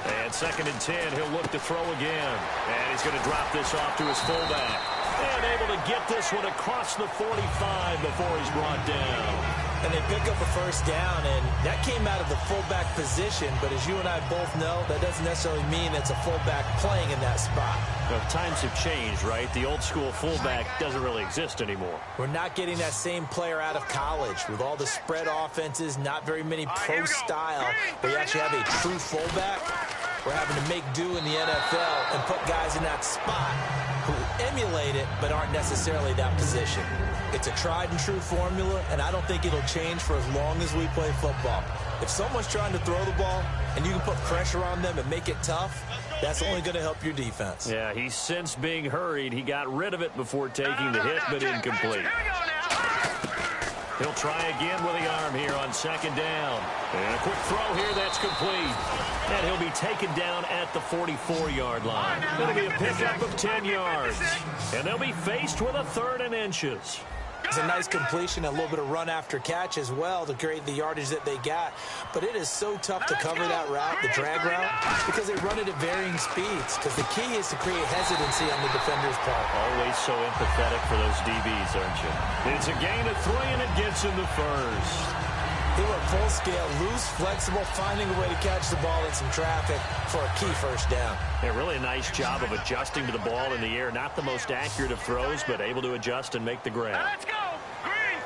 S3: And 2nd and 10, he'll look to throw again. And he's going to drop this off to his fullback. And able to get this one across the 45 before he's brought down.
S4: And they pick up a first down, and that came out of the fullback position. But as you and I both know, that doesn't necessarily mean it's a fullback playing in that spot.
S3: Well, times have changed, right? The old school fullback doesn't really exist anymore.
S4: We're not getting that same player out of college with all the spread offenses, not very many pro style, where you actually have a true fullback. We're having to make do in the NFL and put guys in that spot who emulate it but aren't necessarily that position. It's a tried and true formula, and I don't think it'll change for as long as we play football. If someone's trying to throw the ball and you can put pressure on them and make it tough, that's only going to help your defense.
S3: Yeah, he's since being hurried. He got rid of it before taking the hit, but incomplete. He'll try again with the arm here on 2nd down. And a quick throw here, that's complete. And he'll be taken down at the 44-yard line. It'll be a pickup of 10 yards. And they'll be faced with a 3rd and inches.
S4: It's a nice completion, a little bit of run after catch as well to create the yardage that they got. But it is so tough to cover that route, the drag route, because they run it at varying speeds. Because the key is to create hesitancy on the defender's part.
S3: Always so empathetic for those DBs, aren't you? It's a gain of 3, and it gets him the first.
S4: He went full scale, loose, flexible, finding a way to catch the ball in some traffic for a key first down.
S3: Yeah, really a nice job of adjusting to the ball in the air. Not the most accurate of throws, but able to adjust and make the grab.
S5: Let's go. Green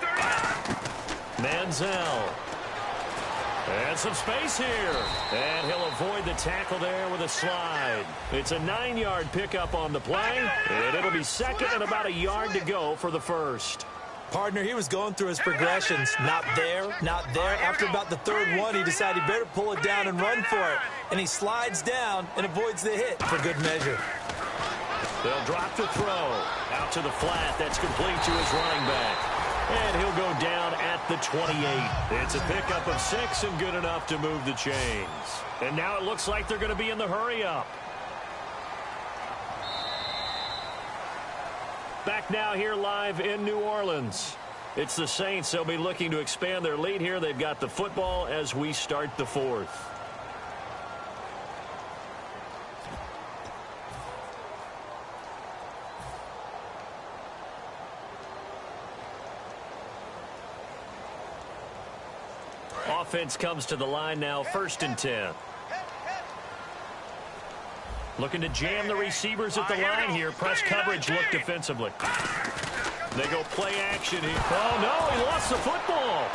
S5: 30.
S3: Manziel. And some space here. And he'll avoid the tackle there with a slide. It's a 9-yard pickup on the play. And it'll be 2nd and about a yard to go for the first.
S4: Partner, he was going through his progressions. Not there, not there. After about the 3rd one, he decided he better pull it down and run for it. And he slides down and avoids the hit for good measure.
S3: They'll drop the throw. Out to the flat. That's complete to his running back. And he'll go down at the 28. It's a pickup of 6 and good enough to move the chains. And now it looks like they're going to be in the hurry-up. Back now here live in New Orleans. It's the Saints. They'll be looking to expand their lead here. They've got the football as we start the 4th. Offense comes to the line now, 1st and 10. Looking to jam the receivers at the line here. Press coverage look defensively. They go play action here. Oh, no, he lost the football.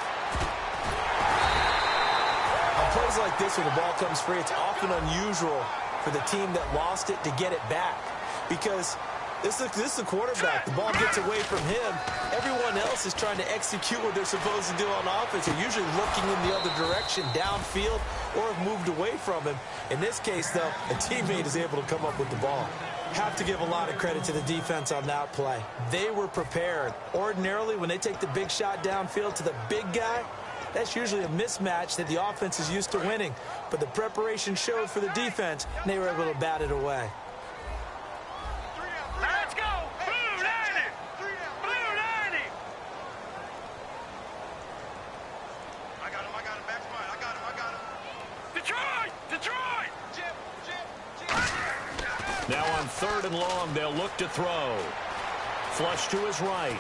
S4: On plays like this where the ball comes free, it's often unusual for the team that lost it to get it back. Because this is the quarterback. The ball gets away from him. Everyone else is trying to execute what they're supposed to do on offense. They're usually looking in the other direction, downfield, or have moved away from him. In this case, though, a teammate is able to come up with the ball. Have to give a lot of credit to the defense on that play. They were prepared. Ordinarily, when they take the big shot downfield to the big guy, that's usually a mismatch that the offense is used to winning. But the preparation showed for the defense, and they were able to bat it away.
S5: Let's go. Blue 90. Blue 90. I got him. Back spine. I got him. Detroit.
S3: Now on 3rd and long, they'll look to throw. Flush to his right.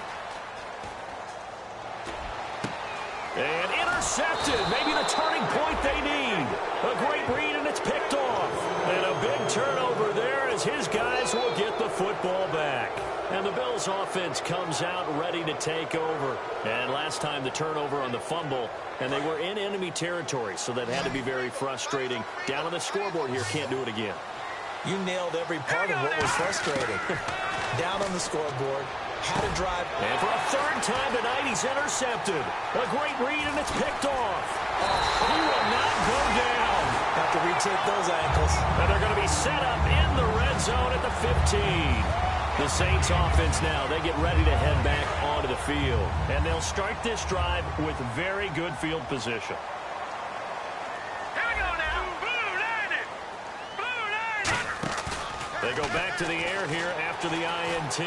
S3: And intercepted. Maybe the turning point they need. A great read, and it's picked off. And a big turnover there as his guys will get the football back. And the Bills offense comes out ready to take over. And last time the turnover on the fumble, and they were in enemy territory, so that had to be very frustrating. Down on the scoreboard here, can't do it again.
S4: You nailed every part of what was frustrating. Down on the scoreboard, had a drive.
S3: And for a 3rd time tonight, he's intercepted. A great read, and it's picked off. He will not go down.
S4: Have to retake those ankles.
S3: And they're going to be set up in the red zone at the 15. The Saints offense now, they get ready to head back onto the field. And they'll start this drive with very good field position.
S5: Here we go now. Blue 90.
S3: They They go back to the air here after the INT.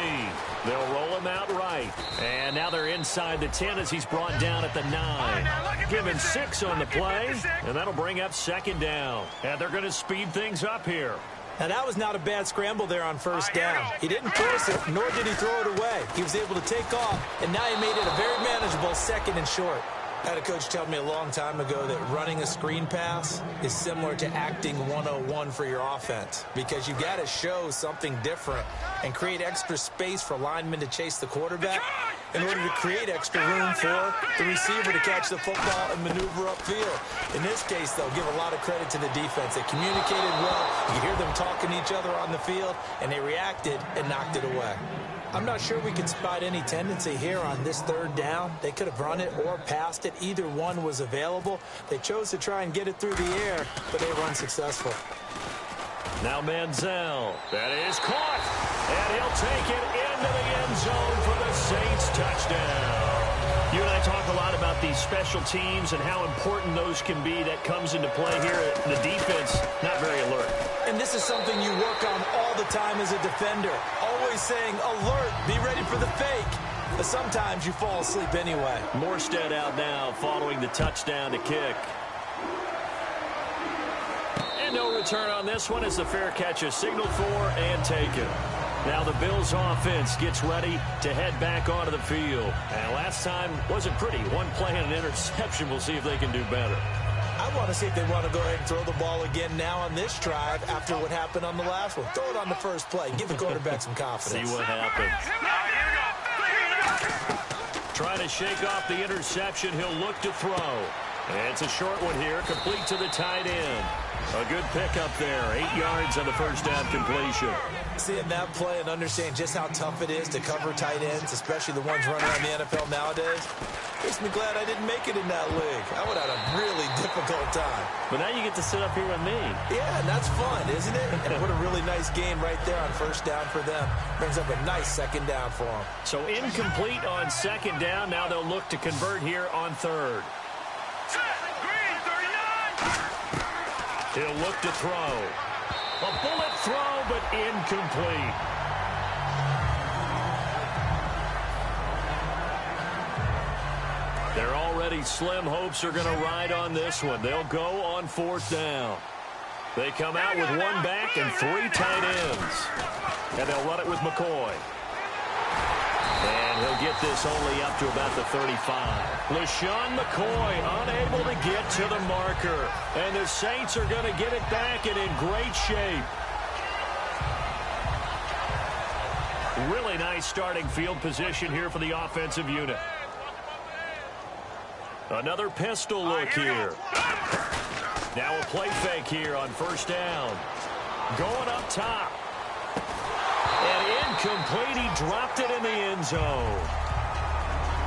S3: They'll roll him out right. And now they're inside the 10 as he's brought down at the 9. Given 6 on the play, and that'll bring up second down. And they're going to speed things up here.
S4: Now, that was not a bad scramble there on first down. He didn't force it, nor did he throw it away. He was able to take off, and now he made it a very manageable second and short. I had a coach tell me a long time ago that running a screen pass is similar to acting 101 for your offense, because you got to show something different and create extra space for linemen to chase the quarterback in order to create extra room for the receiver to catch the football and maneuver upfield. In this case, though, give a lot of credit to the defense. They communicated well. You hear them talking to each other on the field, and they reacted and knocked it away. I'm not sure we can spot any tendency here on this third down. They could have run it or passed it. Either one was available. They chose to try and get it through the air, but they were unsuccessful.
S3: Now Manziel. That is caught. And he'll take it into the end zone for the Saints touchdown. You and I talk a lot about these special teams and how important those can be. That comes into play here. The defense, not very alert.
S4: And this is something you work on all the time as a defender. Always saying, alert, be ready for the fake. But sometimes you fall asleep anyway.
S3: Morstead out now following the touchdown to kick. And no return on this one as the fair catch is signaled for and taken. Now the Bills offense gets ready to head back onto the field. And last time wasn't pretty. One play and an interception. We'll see if they can do better.
S4: I want to see if they want to go ahead and throw the ball again now on this drive after what happened on the last one. Throw it on the first play. Give the quarterback some confidence.
S3: See what happens. Trying to shake off the interception. He'll look to throw. And it's a short one here, complete to the tight end. A good pickup there, 8 yards on the first down completion.
S4: Seeing that play and understanding just how tough it is to cover tight ends, especially the ones running around the NFL nowadays, makes me glad I didn't make it in that league. I would have had a really difficult time.
S3: But now you get to sit up here with me.
S4: Yeah, and that's fun, isn't it? And what a really nice game right there on first down for them. Brings up a nice second down for them.
S3: So incomplete on second down. Now they'll look to convert here on third. He'll look to throw. A bullet throw, but incomplete. Their already slim hopes are going to ride on this one. They'll go on fourth down. They come out with one back and 3 tight ends. And they'll run it with McCoy. And he'll get this only up to about the 35. LaShawn McCoy unable to get to the marker. And the Saints are going to get it back and in great shape. Really nice starting field position here for the offensive unit. Another pistol look here. Now a play fake here on first down. Going up top. And incomplete. He dropped it in the end zone.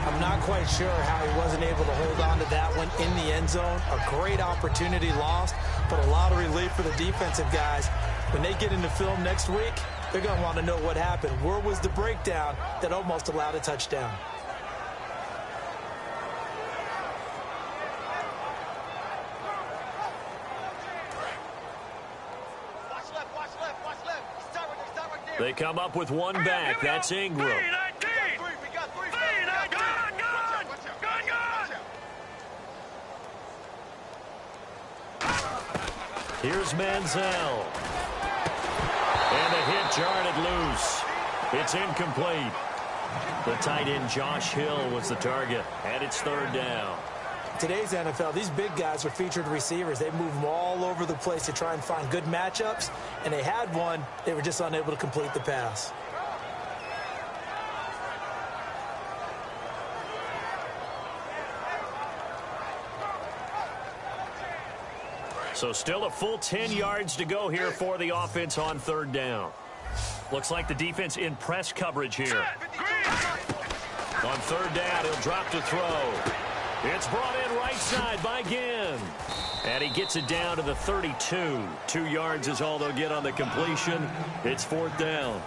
S4: I'm not quite sure how he wasn't able to hold on to that one in the end zone. A great opportunity lost, but a lot of relief for the defensive guys. When they get into film next week, they're going to want to know what happened. Where was the breakdown that almost allowed a touchdown?
S3: They come up with one back. That's Ingram. Here's Manziel. And the hit jarred it loose. It's incomplete. The tight end Josh Hill was the target. And it's third down.
S4: Today's NFL, these big guys are featured receivers. They move them all over the place to try and find good matchups. And they had one. They were just unable to complete the pass.
S3: So still a full 10 yards to go here for the offense on third down. Looks like the defense in press coverage here. On third down, he'll drop to throw. It's brought in right side by Ginn. And he gets it down to the 32. 2 yards is all they'll get on the completion. It's fourth down.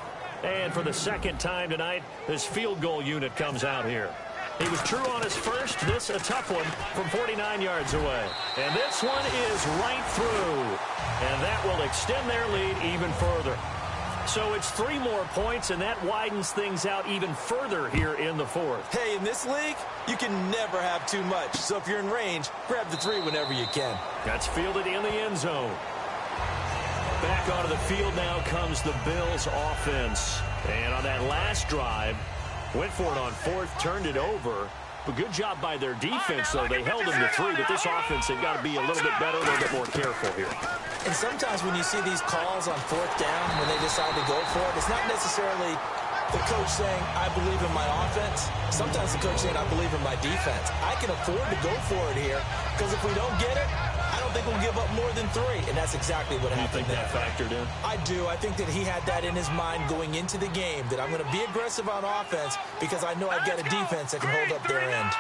S3: And for the second time tonight, this field goal unit comes out here. He was true on his first. This a tough one from 49 yards away. And this one is right through. And that will extend their lead even further. So it's 3 more points, and that widens things out even further here in the fourth.
S4: Hey, in this league, you can never have too much. So if you're in range, grab the 3 whenever you can.
S3: That's fielded in the end zone. Back onto the field now comes the Bills offense. And on that last drive, went for it on 4th, turned it over. But good job by their defense, though. They held them to 3, but this offense, they've got to be a little bit better, a little bit more careful here.
S4: And sometimes when you see these calls on 4th down, when they decide to go for it, it's not necessarily the coach saying, I believe in my offense. Sometimes the coach saying, I believe in my defense. I can afford to go for it here, because if we don't get it, I don't think we'll give up more than 3, and that's exactly what happened there.
S3: You think that factored in?
S4: I do. I think that he had that in his mind going into the game, that I'm going to be aggressive on offense because I know I've got a defense that can hold up their end.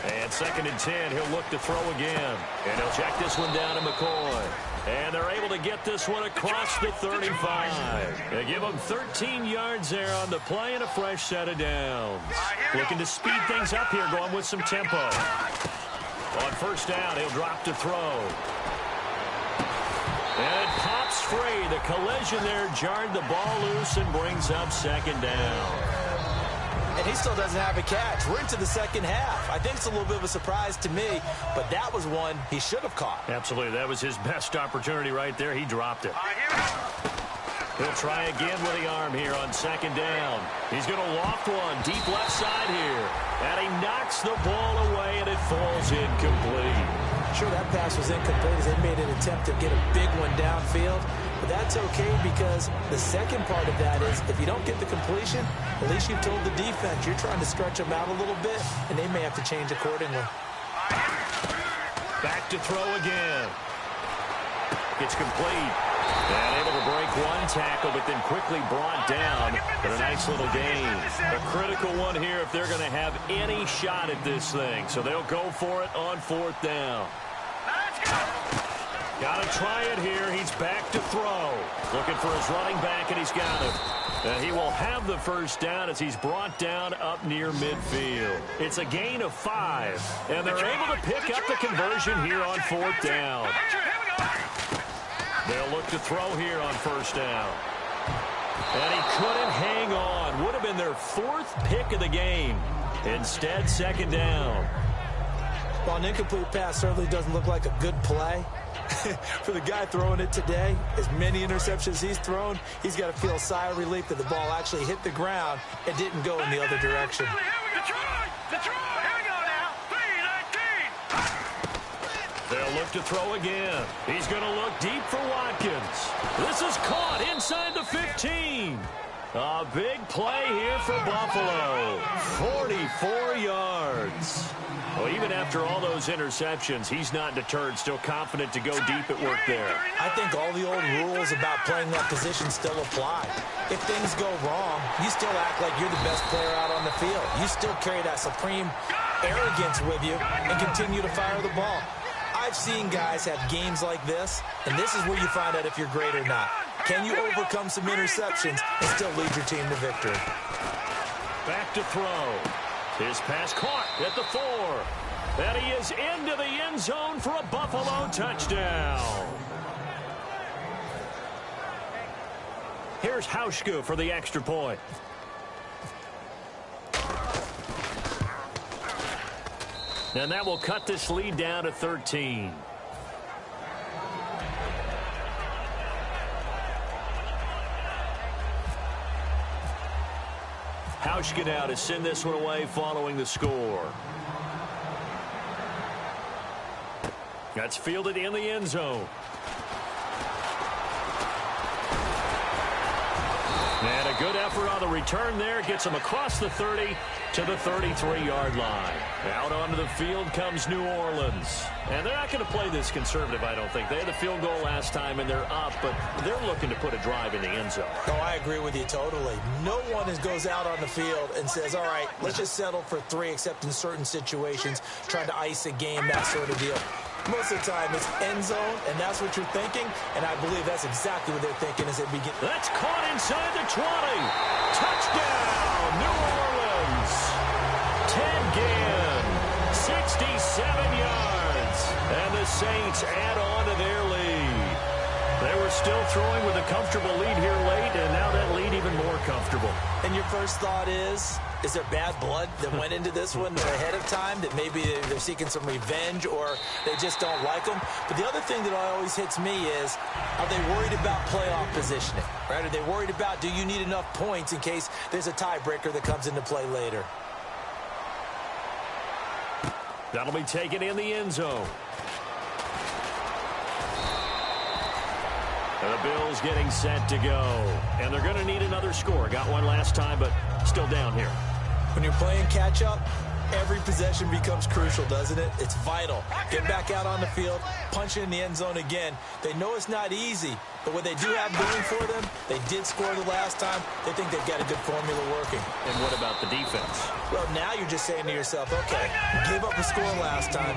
S3: And 2nd and 10, he'll look to throw again. And he'll check this one down to McCoy. And they're able to get this one across the 35. They give him 13 yards there on the play and a fresh set of downs. Looking to speed things up here, going with some tempo. On 1st down, he'll drop to throw. And it pops free. The collision there jarred the ball loose and brings up 2nd down.
S4: And he still doesn't have a catch. We're into the 2nd half. I think it's a little bit of a surprise to me, but that was one he should have caught.
S3: Absolutely. That was his best opportunity right there. He dropped it. He'll try again with the arm here on 2nd down. He's going to loft one deep left side here. And he knocks the ball away, and it falls incomplete.
S4: Sure, that pass was incomplete as they made an attempt to get a big one downfield. But that's okay because the second part of that is if you don't get the completion, at least you've told the defense you're trying to stretch them out a little bit, and they may have to change accordingly.
S3: Back to throw again. It's complete. And able to break one tackle, but then quickly brought down. But a nice little gain. A critical one here if they're going to have any shot at this thing. So they'll go for it on 4th down. Got to try it here. He's back to throw. Looking for his running back, and he's got him. And he will have the 1st down as he's brought down up near midfield. It's a gain of 5. And they're able to pick up the conversion here on 4th down. They'll look to throw here on 1st down. And he couldn't hang on. Would have been their 4th pick of the game. Instead, 2nd down.
S4: Well, an incomplete pass certainly doesn't look like a good play. For the guy throwing it today, as many interceptions he's thrown, he's got to feel a sigh of relief that the ball actually hit the ground and didn't go in the other direction.
S3: They'll look to throw again. He's going to look deep for Watkins. This is caught inside the 15. A big play here for Buffalo. 44 yards. Well, even after all those interceptions, he's not deterred, still confident to go deep at work there.
S4: I think all the old rules about playing that position still apply. If things go wrong, you still act like you're the best player out on the field. You still carry that supreme arrogance with you and continue to fire the ball. I've seen guys have games like this, and this is where you find out if you're great or not. Can you overcome some interceptions and still lead your team to victory?
S3: Back to throw. His pass caught at the 4. And he is into the end zone for a Buffalo touchdown. Here's Hauschka for the extra point. And that will cut this lead down to 13. Hauschka now to send this one away following the score. That's fielded in the end zone. And a good effort on the return there. Gets him across the 30 to the 33-yard line. Out onto the field comes New Orleans. And they're not going to play this conservative, I don't think. They had the field goal last time, and they're up, but they're looking to put a drive in the end zone.
S4: Oh, I agree with you totally. No one goes out on the field and says, all right, let's just settle for 3, except in certain situations, trying to ice a game, that sort of deal. Most of the time, it's end zone, and that's what you're thinking, and I believe that's exactly what they're thinking as they begin.
S3: That's caught inside the 20. Touchdown, New Orleans. Ted Ginn, 67 yards. And the Saints add on to their lead. They were still throwing with a comfortable lead here late, and now that lead even more comfortable.
S4: And your first thought is there bad blood that went into this one ahead of time, that maybe they're seeking some revenge or they just don't like them? But the other thing that always hits me is, are they worried about playoff positioning? Right? Are they worried about, do you need enough points in case there's a tiebreaker that comes into play later?
S3: That'll be taken in the end zone. And the Bills getting set to go. And they're going to need another score. Got one last time, but still down here.
S4: When you're playing catch-up, every possession becomes crucial, doesn't it? It's vital. Get back out on the field, punch it in the end zone again. They know it's not easy, but what they do have going for them, they did score the last time. They think they've got a good formula working.
S3: And what about the defense?
S4: Well, now you're just saying to yourself, okay, gave up a score last time.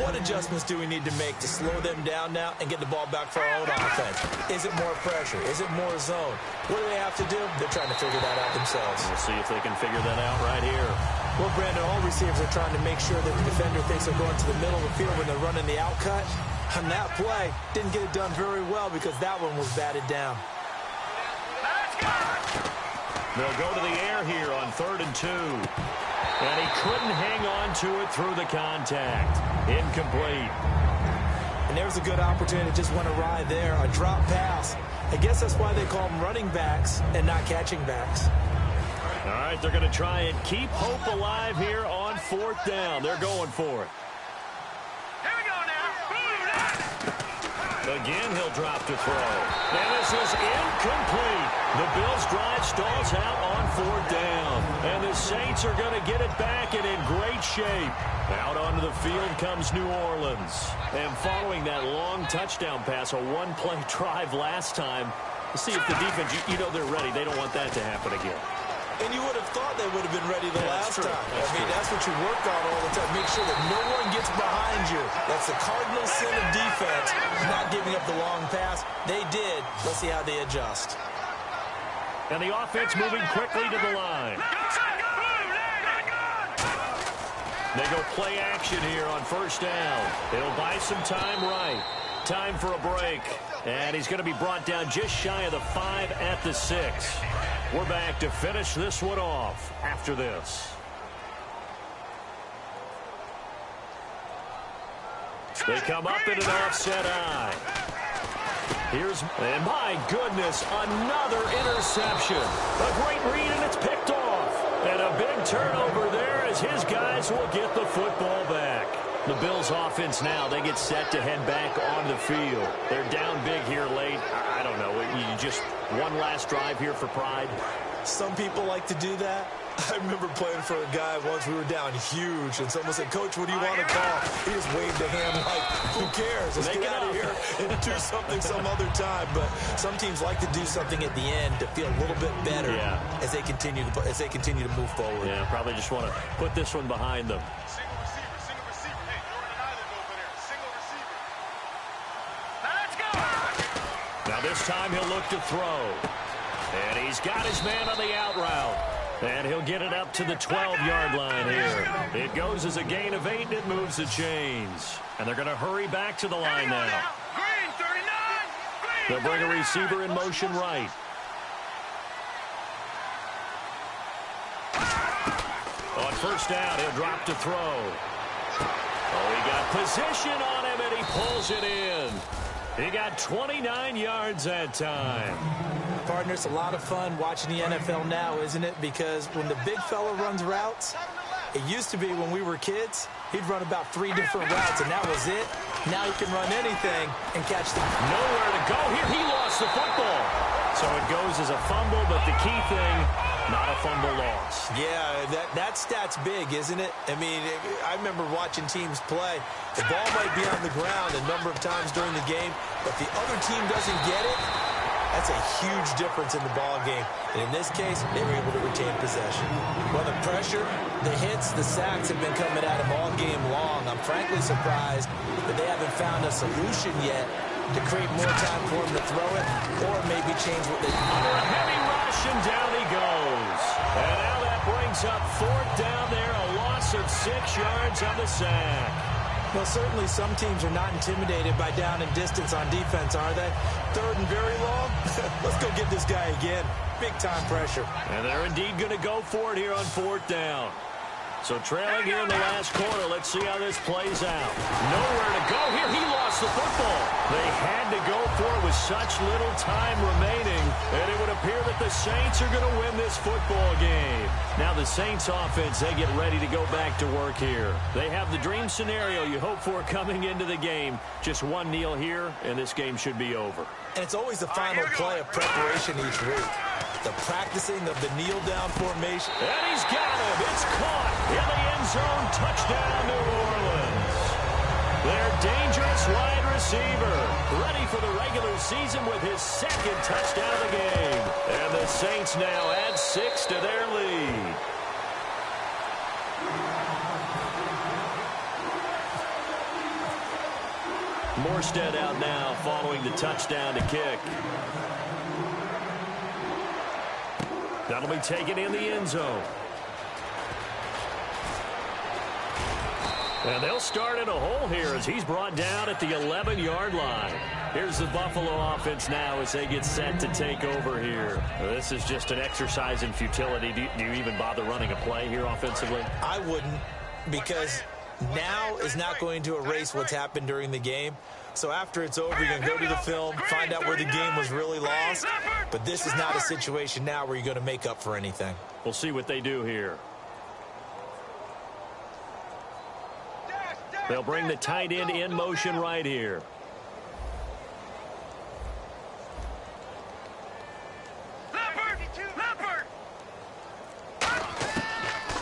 S4: What adjustments do we need to make to slow them down now and get the ball back for our own offense? Is it more pressure? Is it more zone? What do they have to do? They're trying to figure that out themselves.
S3: We'll see if they can figure that out right here.
S4: Well, Brandon, all receivers are trying to make sure that the defender thinks they're going to the middle of the field when they're running the out cut. On that play, didn't get it done very well because that one was batted down.
S3: They'll go to the air here on 3rd and 2. And he couldn't hang on to it through the contact. Incomplete.
S4: And there's a good opportunity that just went awry there. A drop pass. I guess that's why they call them running backs and not catching backs.
S3: All right, they're going to try and keep hope alive here on 4th down. They're going for it.
S5: Here we go now.
S3: Again, he'll drop to throw. And this is incomplete. The Bills' drive stalls out on 4th down. And the Saints are going to get it back and in great shape. Out onto the field comes New Orleans. And following that long touchdown pass, a one-play drive last time, let's see if the defense, you know they're ready. They don't want that to happen again.
S4: And you would have thought they would have been ready the last time. That's what you work on all the time. Make sure that no one gets behind you. That's the cardinal sin of defense, not giving up the long pass. They did. Let's see how they adjust.
S3: And the offense moving quickly to the line. They go play action here on 1st down. They'll buy some time right. Time for a break. And he's going to be brought down just shy of the 5 at the 6. We're back to finish this one off after this. They come up in an offset eye. And my goodness, another interception. A great read, and it's picked off. And a big turnover there as his guys will get the football back. The Bills offense now, they get set to head back on the field. They're down big here late. I don't know. You just one last drive here for pride.
S4: Some people like to do that. I remember playing for a guy once. We were down huge, and someone said, "Coach, what do you want to call?" He just waved a hand like, "Who cares? Let's get out of here and do something some other time." But some teams like to do something at the end to feel a little bit better as they continue to move forward.
S3: Yeah, probably just want to put this one behind them.
S5: Single receiver. Hey, you're in an island over there. Single receiver. Now let's go.
S3: Now this time he'll look to throw. And he's got his man on the out route. And he'll get it up to the 12-yard line here. It goes as a gain of 8, and it moves the chains. And they're going to hurry back to the line now.
S5: Green 39.
S3: They'll bring a receiver in motion right. On 1st down, he'll drop to throw. Oh, he got position on him, and he pulls it in. He got 29 yards that time.
S4: Partner, it's a lot of fun watching the NFL now, isn't it? Because when the big fella runs routes, it used to be when we were kids, he'd run about 3 different routes, and that was it. Now he can run anything and catch them.
S3: Nowhere to go here. He lost the football. So it goes as a fumble, but the key thing, not a fumble loss.
S4: Yeah, that stat's big, isn't it? I mean, I remember watching teams play. The ball might be on the ground a number of times during the game, but the other team doesn't get it. That's a huge difference in the ball game. And in this case, they were able to retain possession. Well, the pressure, the hits, the sacks have been coming at him all game long. I'm frankly surprised that they haven't found a solution yet to create more time for him to throw it or maybe change what they do.
S3: Under a heavy rush, and down he goes. And now that brings up 4th down there, a loss of 6 yards on the sack.
S4: Well, certainly some teams are not intimidated by down and distance on defense, are they? Third and very long? Let's go get this guy again. Big-time pressure.
S3: And they're indeed going to go for it here on fourth down. So trailing here in the last quarter, let's see how this plays out. Nowhere to go here. He lost the football. They had to go for it with such little time remaining, and it would appear that the Saints are going to win this football game. Now the Saints offense, they get ready to go back to work here. They have the dream scenario you hope for coming into the game. Just one kneel here, and this game should be over.
S4: And it's always the final play of preparation each week. The practicing of the kneel-down formation.
S3: And he's got him. It's caught in the end zone. Touchdown, New Orleans. Their dangerous wide receiver, ready for the regular season with his second touchdown of the game. And the Saints now add 6 to their lead. Morstead out now following the touchdown to kick. That'll be taken in the end zone. And they'll start in a hole here as he's brought down at the 11-yard line. Here's the Buffalo offense now as they get set to take over here. This is just an exercise in futility. Do you even bother running a play here offensively?
S4: I wouldn't, because now is not going to erase what's happened during the game. So after it's over, you're going to go to the film, find out where the game was really lost. But this is not a situation now where you're going to make up for anything.
S3: We'll see what they do here. They'll bring the tight end in motion right here.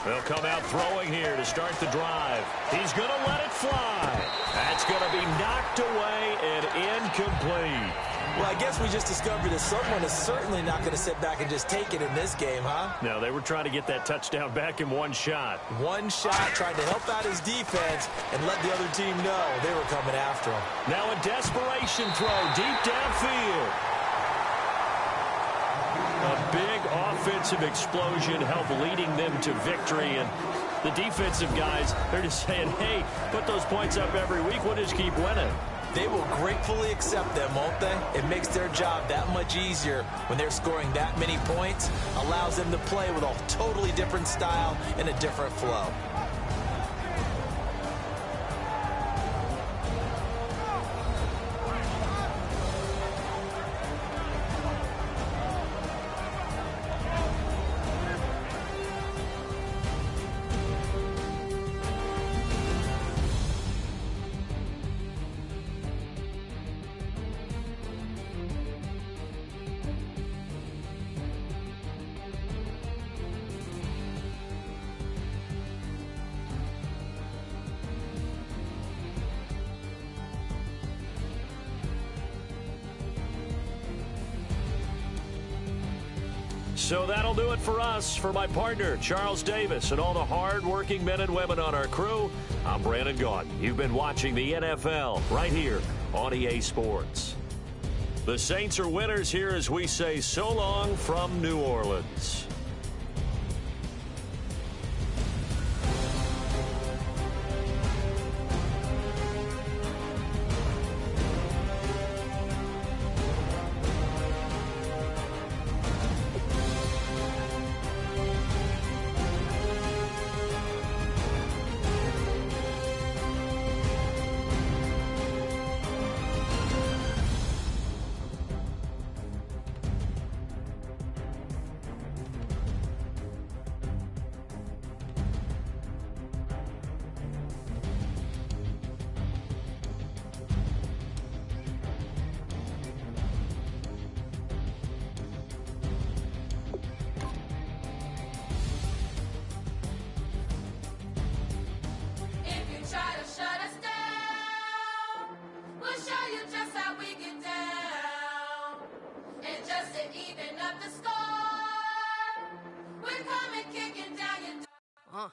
S3: They'll come out throwing here to start the drive. He's going to let it fly. That's going to be knocked away and incomplete.
S4: Well, I guess we just discovered that someone is certainly not going to sit back and just take it in this game, huh?
S3: No, they were trying to get that touchdown back in one shot.
S4: One shot, trying to help out his defense and let the other team know they were coming after him.
S3: Now a desperation throw deep downfield. A big offensive explosion helped leading them to victory. And the defensive guys, they're just saying, hey, put those points up every week. We'll just keep winning.
S4: They will gratefully accept them, won't they? It makes their job that much easier when they're scoring that many points. Allows them to play with a totally different style and a different flow.
S3: So that'll do it for us. For my partner, Charles Davis, and all the hard-working men and women on our crew, I'm Brandon Gaudin. You've been watching the NFL right here on EA Sports. The Saints are winners here as we say so long from New Orleans.
S6: Huh?